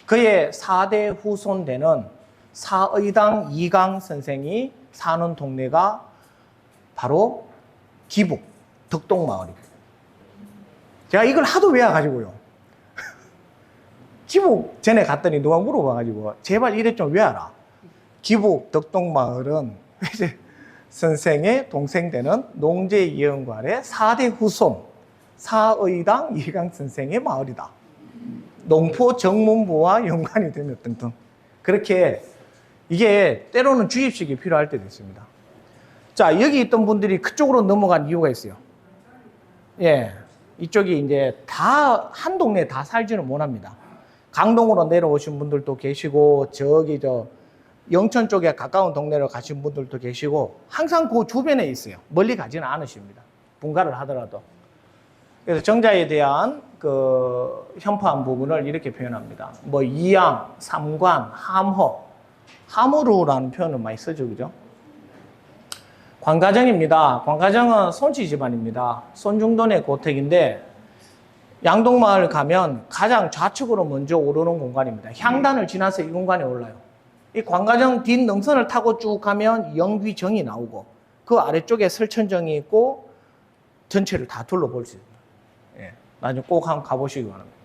그의 4대 후손 되는 사의당 이강 선생이 사는 동네가 바로 기북 덕동마을입니다. 제가 이걸 하도 외워가지고요. 기북 전에 갔더니 누가 물어봐가지고 제발 이래 좀 외워라. 기북 덕동마을은 회제 선생의 동생 되는 농제 이은괄의 4대 후손 사의당 이강 선생의 마을이다. 농포 정문부와 연관이 되며 등등. 그렇게 이게 때로는 주입식이 필요할 때도 있습니다. 자, 여기 있던 분들이 그쪽으로 넘어간 이유가 있어요. 예. 이쪽이 이제 다, 한 동네에 다 살지는 못합니다. 강동으로 내려오신 분들도 계시고, 저기 영천 쪽에 가까운 동네로 가신 분들도 계시고, 항상 그 주변에 있어요. 멀리 가지는 않으십니다. 분가를 하더라도. 그래서 정자에 대한 그 현파한 부분을 이렇게 표현합니다. 뭐 이양, 삼관, 함허, 함으로라는 표현을 많이 쓰죠, 그죠? 광가정입니다. 광가정은 손치 집안입니다. 손중돈의 고택인데 양동마을 가면 가장 좌측으로 먼저 오르는 공간입니다. 향단을 지나서 이 공간에 올라요. 이 광가정 뒷능선을 타고 쭉 가면 영귀정이 나오고 그 아래쪽에 설천정이 있고 전체를 다 둘러볼 수 있습니다. 예, 나중에 꼭 한번 가보시기 바랍니다.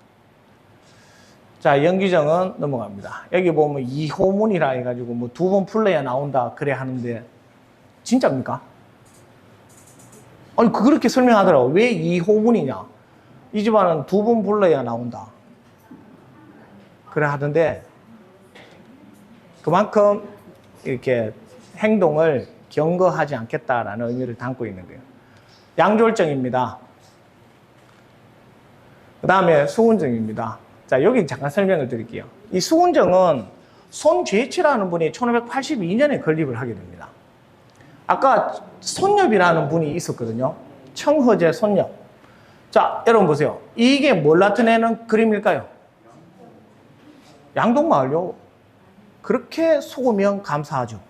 자, 영귀정은 넘어갑니다. 여기 보면 이호문이라 해가지고 뭐 2번 풀러야 나온다 그래 하는데 진짜입니까? 아니 그렇게 설명하더라고. 왜 이호문이냐? 이 집안은 2번 불러야 나온다 그래 하던데 그만큼 이렇게 행동을 경거하지 않겠다라는 의미를 담고 있는 거예요. 양졸정입니다. 그 다음에 수훈정입니다. 자, 여기 잠깐 설명을 드릴게요. 이 수훈정은 손죄치라는 분이 1582년에 건립을 하게 됩니다. 아까 손엽이라는 분이 있었거든요. 청허제 손엽. 자, 여러분 보세요. 이게 뭘 나타내는 그림일까요? 양동마을요. 그렇게 속으면 감사하죠.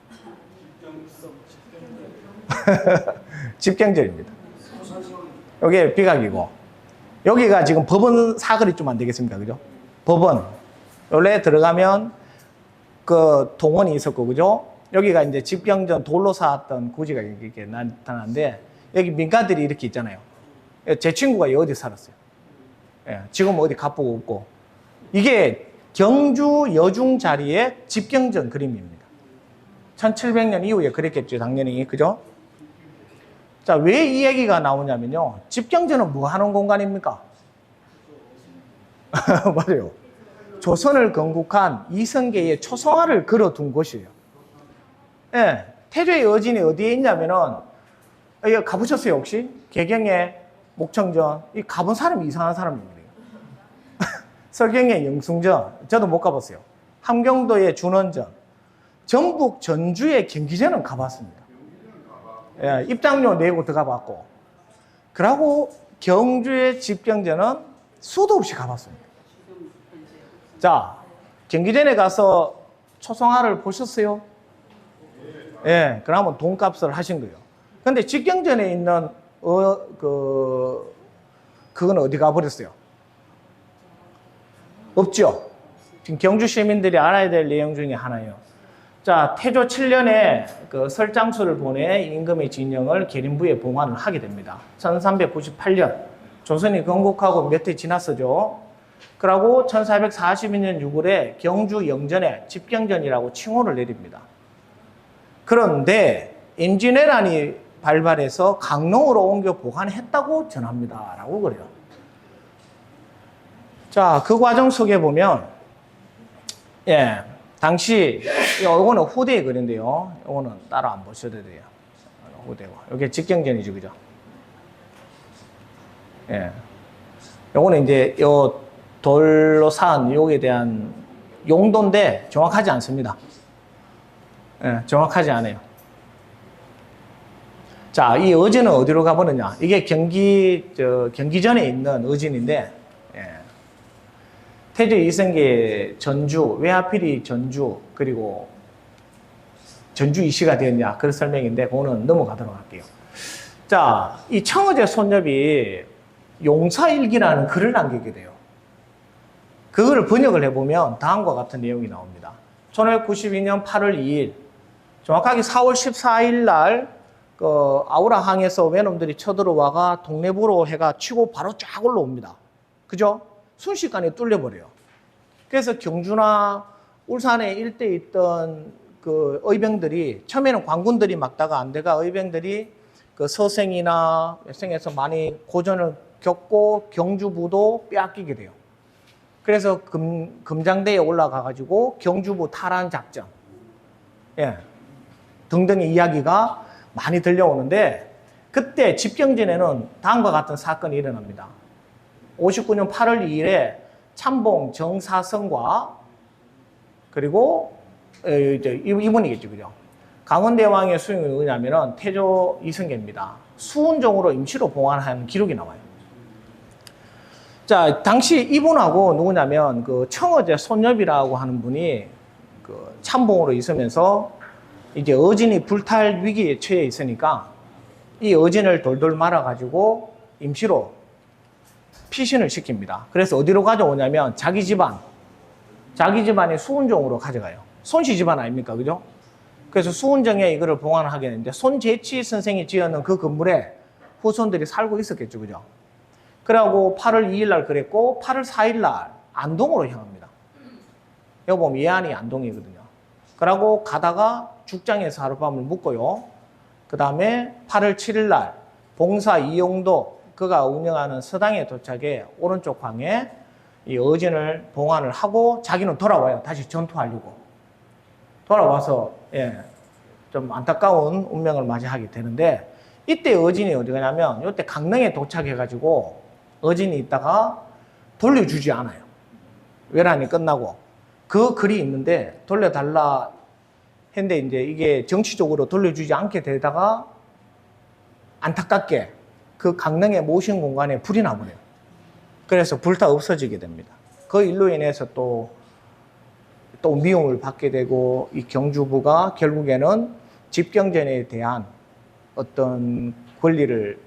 집경절입니다. 여기 비각이고 여기가 지금 법원 사거리 좀 안 되겠습니까? 그죠? 법원. 원래 들어가면 그 동원이 있었고, 그죠? 여기가 이제 집경전 돌로 쌓았던 구지가 이렇게 나타나는데, 여기 민가들이 이렇게 있잖아요. 제 친구가 여기 어디 살았어요. 예, 지금 어디 갑보고 없고. 이게 경주 여중 자리의 집경전 그림입니다. 1700년 이후에 그랬겠죠, 당연히. 그죠? 자, 왜 이 얘기가 나오냐면요. 집경전은 뭐 하는 공간입니까? 맞아요. 조선을 건국한 이성계의 초성화를 걸어둔 곳이에요. 예, 태조의 여진이 어디에 있냐면은, 여기 가보셨어요, 혹시? 개경의 목청전. 이 가본 사람이 이상한 사람입니다. 설경의 영숭전. 저도 못 가봤어요. 함경도의 준원전. 전북 전주의 경기전은 가봤습니다. 예, 입장료 내고 들어가봤고. 그러고 경주의 집경전은 수도 없이 가봤습니다. 자, 경기전에 가서 초성화를 보셨어요? 예, 그러면 돈값을 하신 거예요. 근데 집경전에 있는 그건 어디 가버렸어요? 없죠? 지금 경주 시민들이 알아야 될 내용 중에 하나예요. 자, 태조 7년에 그 설장수를 보내 임금의 진영을 계림부에 봉환을 하게 됩니다. 1398년. 조선이 건국하고 몇 해 지났어죠. 그러고 1442년 6월에 경주 영전에 집경전이라고 칭호를 내립니다. 그런데 임진왜란이 발발해서 강릉으로 옮겨 보관했다고 전합니다. 라고 그래요. 자, 그 과정 속에 보면, 예, 당시, 이거는 후대의 글인데요. 이거는 따로 안 보셔도 돼요. 후대고. 이게 직경전이죠, 그죠? 예. 요거는 이제 요 돌로 쌓은 요에 대한 용도인데 정확하지 않습니다. 예, 정확하지 않아요. 자, 이 어진은 어디로 가버느냐? 이게 경기전에 있는 어진인데, 예. 태조 이성계 전주, 왜 하필이 전주, 그리고 전주 이시가 되었냐? 그런 설명인데, 그거는 넘어가도록 할게요. 자, 이 청어제 손엽이 용사일기라는 글을 남기게 돼요. 그거를 번역을 해보면 다음과 같은 내용이 나옵니다. 1592년 8월 2일, 정확하게 4월 14일 날, 아우라항에서 외놈들이 쳐들어와가 동래부로 해가 치고 바로 쫙 올라옵니다. 그죠? 순식간에 뚫려버려요. 그래서 경주나 울산에 일대에 있던 그 의병들이, 처음에는 관군들이 막다가 안 돼가 의병들이 그 서생이나 외생에서 많이 고전을 겪고 경주부도 빼앗기게 돼요. 그래서 금장대에 올라가가지고 경주부 탈환 작전, 예, 등등의 이야기가 많이 들려오는데, 그때 집경전에는 다음과 같은 사건이 일어납니다. 59년 8월 2일에 참봉 정사성과, 그리고 이제 이분이겠죠, 그죠? 강원대왕의 수행이 누구냐면은 태조 이성계입니다. 수훈정으로 임시로 봉환한 기록이 나와요. 자, 당시 이분하고 누구냐면 그 청어제 손엽이라고 하는 분이 그 참봉으로 있으면서 이제 어진이 불탈 위기에 처해 있으니까 이 어진을 돌돌 말아가지고 임시로 피신을 시킵니다. 그래서 어디로 가져오냐면 자기 집안의 수훈정으로 가져가요. 손씨 집안 아닙니까? 그죠? 그래서 수훈정에 이거를 봉환을 하게 되는데, 손재치 선생이 지어놓은 그 건물에 후손들이 살고 있었겠죠. 그죠? 그러고 8월 2일 날 그랬고, 8월 4일 날 안동으로 향합니다. 여기 보면 예안이 안동이거든요. 그러고 가다가 죽장에서 하룻밤을 묵고요. 그 다음에 8월 7일 날 봉사 이용도 그가 운영하는 서당에 도착해 오른쪽 방에 이 어진을 봉환을 하고 자기는 돌아와요. 다시 전투하려고. 돌아와서 좀 안타까운 운명을 맞이하게 되는데, 이때 어진이 어디 가냐면 이때 강릉에 도착해가지고 어진이 있다가 돌려주지 않아요. 외란이 끝나고 그 글이 있는데 돌려달라 했는데 이제 이게 정치적으로 돌려주지 않게 되다가 안타깝게 그 강릉의 모신 공간에 불이 나버려요. 그래서 불타 없어지게 됩니다. 그 일로 인해서 또 미움을 받게 되고, 이 경주부가 결국에는 집경전에 대한 어떤 권리를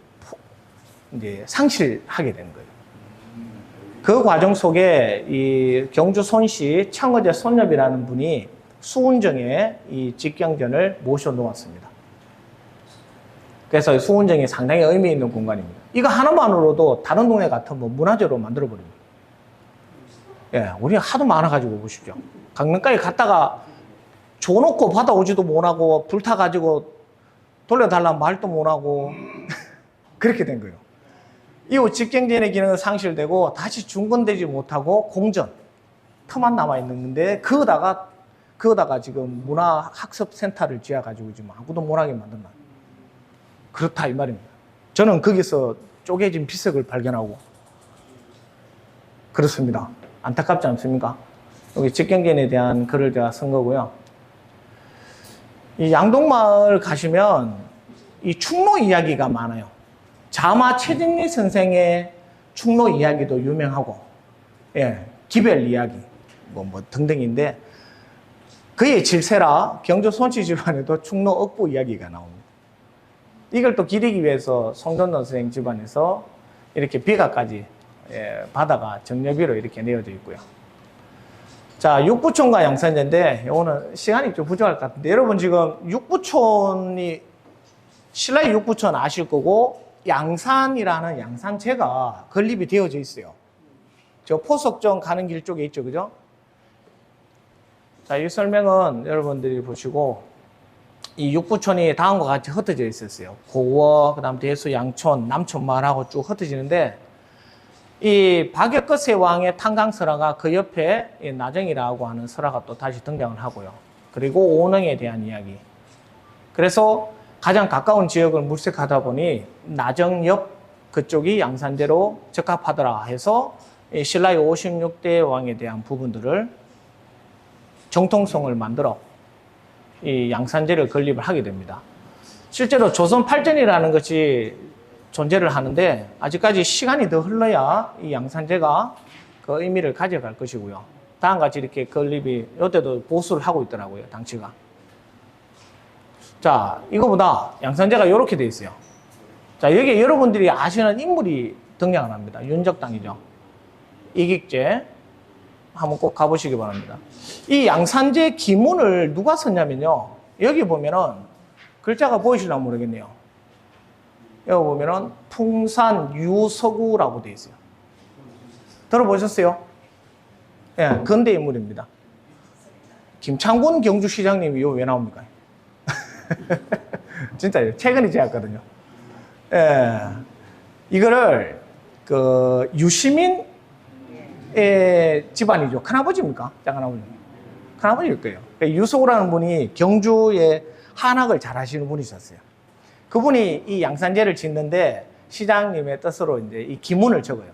이제 상실하게 되는 거예요. 그 과정 속에 이 경주 손씨 청어제 손엽이라는 분이 수훈정에 이 집경전을 모셔 놓았습니다. 그래서 수훈정이 상당히 의미 있는 공간입니다. 이거 하나만으로도 다른 동네 같으면 문화재로 만들어버립니다. 예, 우리가 하도 많아가지고 보십시오. 강릉까지 갔다가 줘놓고 받아오지도 못하고 불타가지고 돌려달라는 말도 못하고 그렇게 된 거예요. 이후 집경전의 기능은 상실되고 다시 중건되지 못하고 공전, 터만 남아있는데 그거다가 지금 문화학습센터를 지어가지고 지금 아무도 못하게 만든다. 그렇다 이 말입니다. 저는 거기서 쪼개진 비석을 발견하고 그렇습니다. 안타깝지 않습니까? 여기 집경전에 대한 글을 제가 쓴 거고요. 이 양동마을 가시면 이 충로 이야기가 많아요. 자마 최진리 선생의 충로 이야기도 유명하고, 예, 기별 이야기 뭐 등등인데, 그의 질세라 경주 손씨 집안에도 충로 억부 이야기가 나옵니다. 이걸 또 기리기 위해서 송전도 선생 집안에서 이렇게 비가까지 바다가 정렬비로 이렇게 내어져 있고요. 자, 육부촌과 양산제인데 이거는 시간이 좀 부족할 것 같은데, 여러분 지금 육부촌이 신라의 육부촌 아실 거고, 양산이라는 양산제가 건립이 되어져 있어요. 저 포석정 가는 길 쪽에 있죠, 그죠? 자, 이 설명은 여러분들이 보시고, 이 육부촌이 다음과 같이 흩어져 있었어요. 고워, 그 다음 대수, 양촌, 남촌 마을하고 쭉 흩어지는데, 이 박역거세 왕의 탄강설화가 그 옆에 이 나정이라고 하는 설화가 또 다시 등장을 하고요. 그리고 오능에 대한 이야기. 그래서 가장 가까운 지역을 물색하다 보니 나정 옆 그쪽이 양산제로 적합하더라 해서 이 신라의 56대 왕에 대한 부분들을 정통성을 만들어 이 양산제를 건립을 하게 됩니다. 실제로 조선 팔전이라는 것이 존재를 하는데 아직까지 시간이 더 흘러야 이 양산제가 그 의미를 가져갈 것이고요. 다음과 같이 이렇게 건립이 이때도 보수를 하고 있더라고요. 당치가. 자, 이거보다 양산제가 이렇게 돼 있어요. 자, 여기에 여러분들이 아시는 인물이 등장을 합니다. 윤적당이죠. 이깃제 한번 꼭 가보시기 바랍니다. 이 양산제 기문을 누가 썼냐면요. 여기 보면은 글자가 보이시려면 모르겠네요. 여기 보면은 풍산 유서구라고 돼 있어요. 들어보셨어요? 예, 네, 근대 인물입니다. 김창곤 경주시장님이 이거 왜 나옵니까? 진짜요. 최근에 제였거든요. 예. 이거를, 유시민의 집안이죠. 큰아버지입니까? 작은아버지. 큰아버지일 거예요. 유서구라는 분이 경주의 한학을 잘 하시는 분이셨어요. 그분이 이 양산제를 짓는데 시장님의 뜻으로 이제 이 기문을 적어요.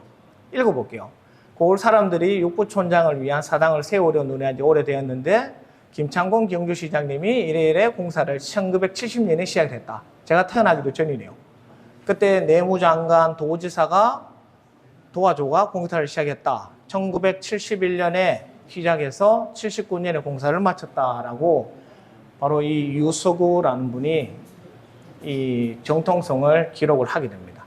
읽어볼게요. 고을 사람들이 육부촌장을 위한 사당을 세우려 논의한 지 오래되었는데 김창곤 경주시장님이 이래 공사를 1970년에 시작했다. 제가 태어나기도 전이네요. 그때 내무장관 도지사가 도와줘가 공사를 시작했다. 1971년에 시작해서 79년에 공사를 마쳤다라고 바로 이 유서구라는 분이 이 정통성을 기록을 하게 됩니다.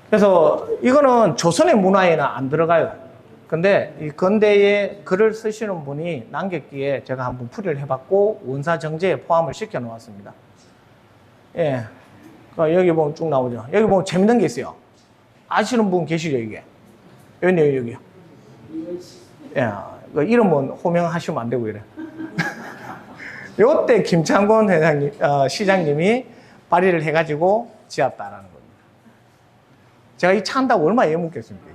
그래서 이거는 조선의 문화에는 안 들어가요. 근데 이 근대에 글을 쓰시는 분이 남겼기에 제가 한번 풀이를 해봤고 원사정제에 포함을 시켜 놓았습니다. 예. 여기 보면 쭉 나오죠. 여기 보면 재밌는 게 있어요. 아시는 분 계시죠, 이게? 여기요, 여기요. 예. 이름은 호명하시면 안 되고 이래. 요때 김창곤 회장님, 시장님이 발의를 해가지고 지었다라는 겁니다. 제가 이 차 한다고 얼마나 예묻겠습니까?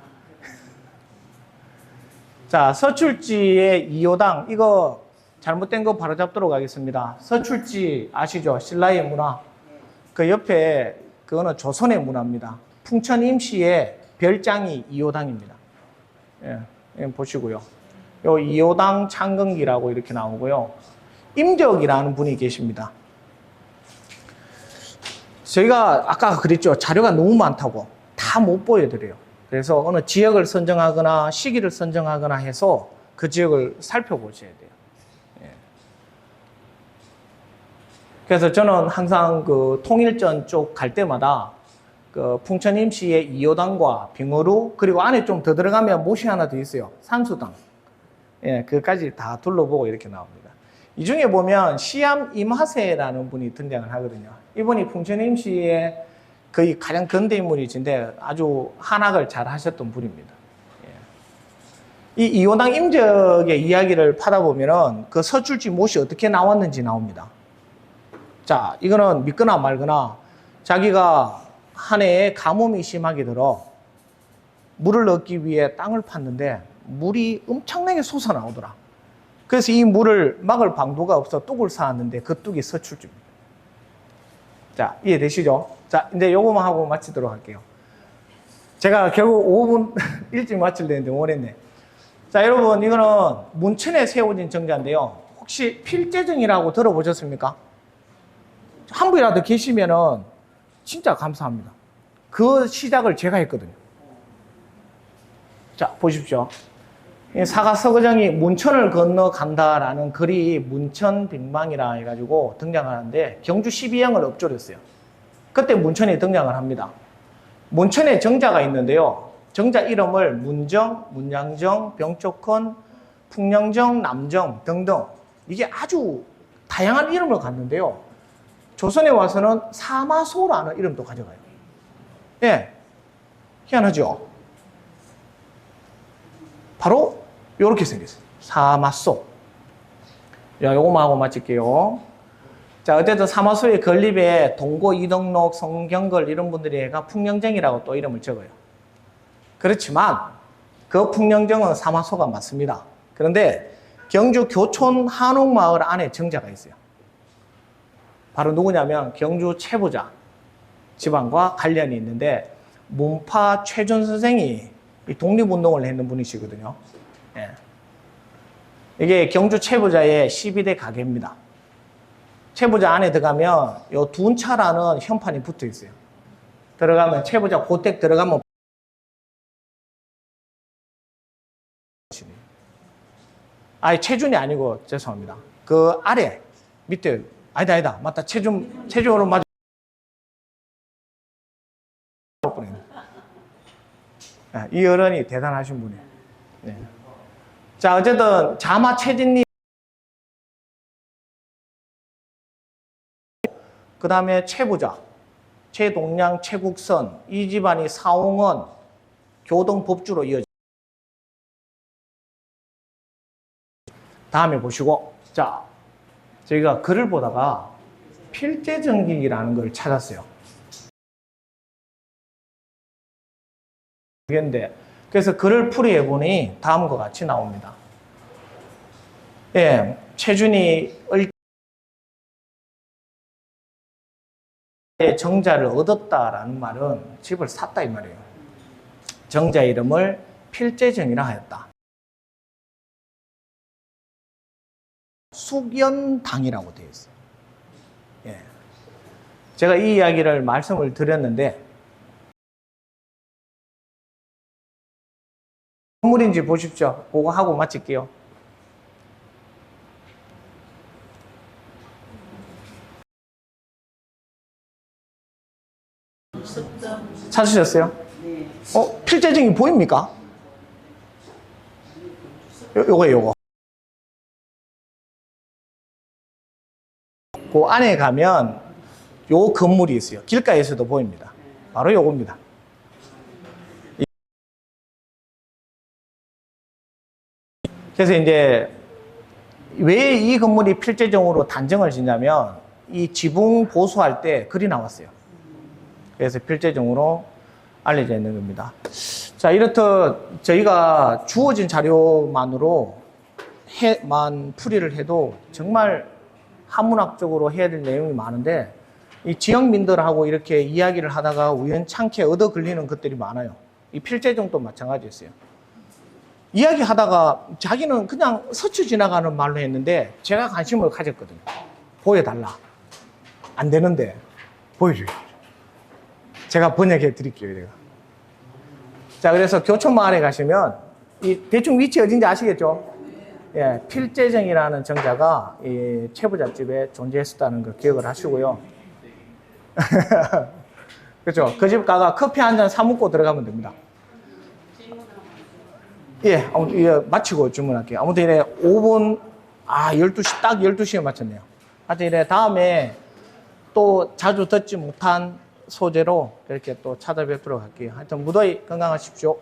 자, 서출지의 이호당, 이거 잘못된 거 바로잡도록 하겠습니다. 서출지 아시죠? 신라의 문화. 그 옆에 그거는 조선의 문화입니다. 풍천 임시의 별장이 이호당입니다. 예, 보시고요. 요 이호당 창건기라고 이렇게 나오고요. 임적이라는 분이 계십니다. 저희가 아까 그랬죠. 자료가 너무 많다고 다 못 보여드려요. 그래서 어느 지역을 선정하거나 시기를 선정하거나 해서 그 지역을 살펴보셔야 돼요. 예. 그래서 저는 항상 그 통일전 쪽 갈 때마다 그 풍천 임시의 이호당과 빙어루 그리고 안에 좀 더 들어가면 못이 하나 더 있어요. 산수당. 예, 그까지 다 둘러보고 이렇게 나옵니다. 이 중에 보면 시암 임하세라는 분이 등장을 하거든요. 이분이 풍천 임시의 거의 가장 근대 인물이신데 아주 한학을 잘 하셨던 분입니다. 이 이호당 임적의 이야기를 파다보면은 그 서출지 못이 어떻게 나왔는지 나옵니다. 자, 이거는 믿거나 말거나 자기가 한 해에 가뭄이 심하게 들어 물을 얻기 위해 땅을 팠는데 물이 엄청나게 솟아나오더라. 그래서 이 물을 막을 방도가 없어 뚝을 쌓았는데 그 뚝이 서출지입니다. 자, 이해되시죠? 자, 이제 요거만 하고 마치도록 할게요. 제가 결국 5분 일찍 마치려는데 오랬네. 자, 여러분, 이거는 문천에 세워진 정자인데요. 혹시 필재정이라고 들어보셨습니까? 한 분이라도 계시면은 진짜 감사합니다. 그 시작을 제가 했거든요. 자, 보십시오. 사가서거정이 문천을 건너간다라는 글이 문천빙방이라 해가지고 등장하는데 경주 12형을 엎조렸어요. 그때 문천이 등장을 합니다. 문천에 정자가 있는데요. 정자 이름을 문정, 문양정, 병촉헌, 풍령정, 남정 등등 이게 아주 다양한 이름을 갖는데요. 조선에 와서는 사마소라는 이름도 가져가요. 예, 희한하죠? 바로 이렇게 생겼어요. 사마소. 야, 요거만 하고 마칠게요. 자, 어쨌든 사마소의 건립에 동고, 이덕록, 성경걸 이런 분들이 해가 풍령정이라고 또 이름을 적어요. 그렇지만 그 풍령정은 사마소가 맞습니다. 그런데 경주 교촌 한옥마을 안에 정자가 있어요. 바로 누구냐면 경주 최부자 집안과 관련이 있는데 문파 최준 선생이 이 독립운동을 했는 분이시거든요. 예. 이게 경주 최부자의 12대 가게입니다. 최부자 안에 들어가면 요 둔차라는 현판이 붙어 있어요. 들어가면 최부자 고택 들어가면 아니 최준이 아니고 죄송합니다. 그 아래 밑에 아니다 맞다 최준으로 맞아. 이 어른이 대단하신 분이에요. 네. 자 어쨌든 자마 최진님 그 다음에 최부자 최동량 최국선 이 집안이 사홍원 교동법주로 이어져. 다음에 보시고 자 저희가 글을 보다가 필제전기라는 걸 찾았어요. 그래서 글을 풀이해 보니 다음과 같이 나옵니다. 예, 최준이 정자를 얻었다라는 말은 집을 샀다 이 말이에요. 정자 이름을 필제정이라 하였다. 숙연당이라고 되어 있어요. 예. 제가 이 이야기를 말씀을 드렸는데 건물인지 보십시오. 그거 하고 마칠게요. 찾으셨어요? 네. 필제증이 보입니까? 요거. 그 안에 가면 요 건물이 있어요. 길가에서도 보입니다. 바로 요겁니다. 그래서 이제 왜 이 건물이 필제정으로 단정을 짓냐면 이 지붕 보수할 때 글이 나왔어요. 그래서 필제정으로 알려져 있는 겁니다. 자, 이렇듯 저희가 주어진 자료만으로 풀이를 해도 정말 한문학적으로 해야 될 내용이 많은데 이 지역민들하고 이렇게 이야기를 하다가 우연찮게 얻어 걸리는 것들이 많아요. 이 필제정도 마찬가지였어요. 이야기하다가 자기는 그냥 스쳐 지나가는 말로 했는데 제가 관심을 가졌거든요. 보여달라. 안 되는데 보여줘요. 제가 번역해 드릴게요. 제가. 자, 그래서 교촌마을에 가시면 이 대충 위치 어딘지 아시겠죠? 예, 필제정이라는 정자가 이 최부잣집에 존재했었다는 걸 기억을 하시고요. 그렇죠? 그 집 가가 커피 한 잔 사 먹고 들어가면 됩니다. 예, 아무튼 예, 마치고 주문할게요. 아무튼 이래 5분 12시 딱 12시에 맞췄네요. 하여튼 이래 다음에 또 자주 듣지 못한 소재로 이렇게 또 찾아뵙도록 할게요. 하여튼 무더위 건강하십시오.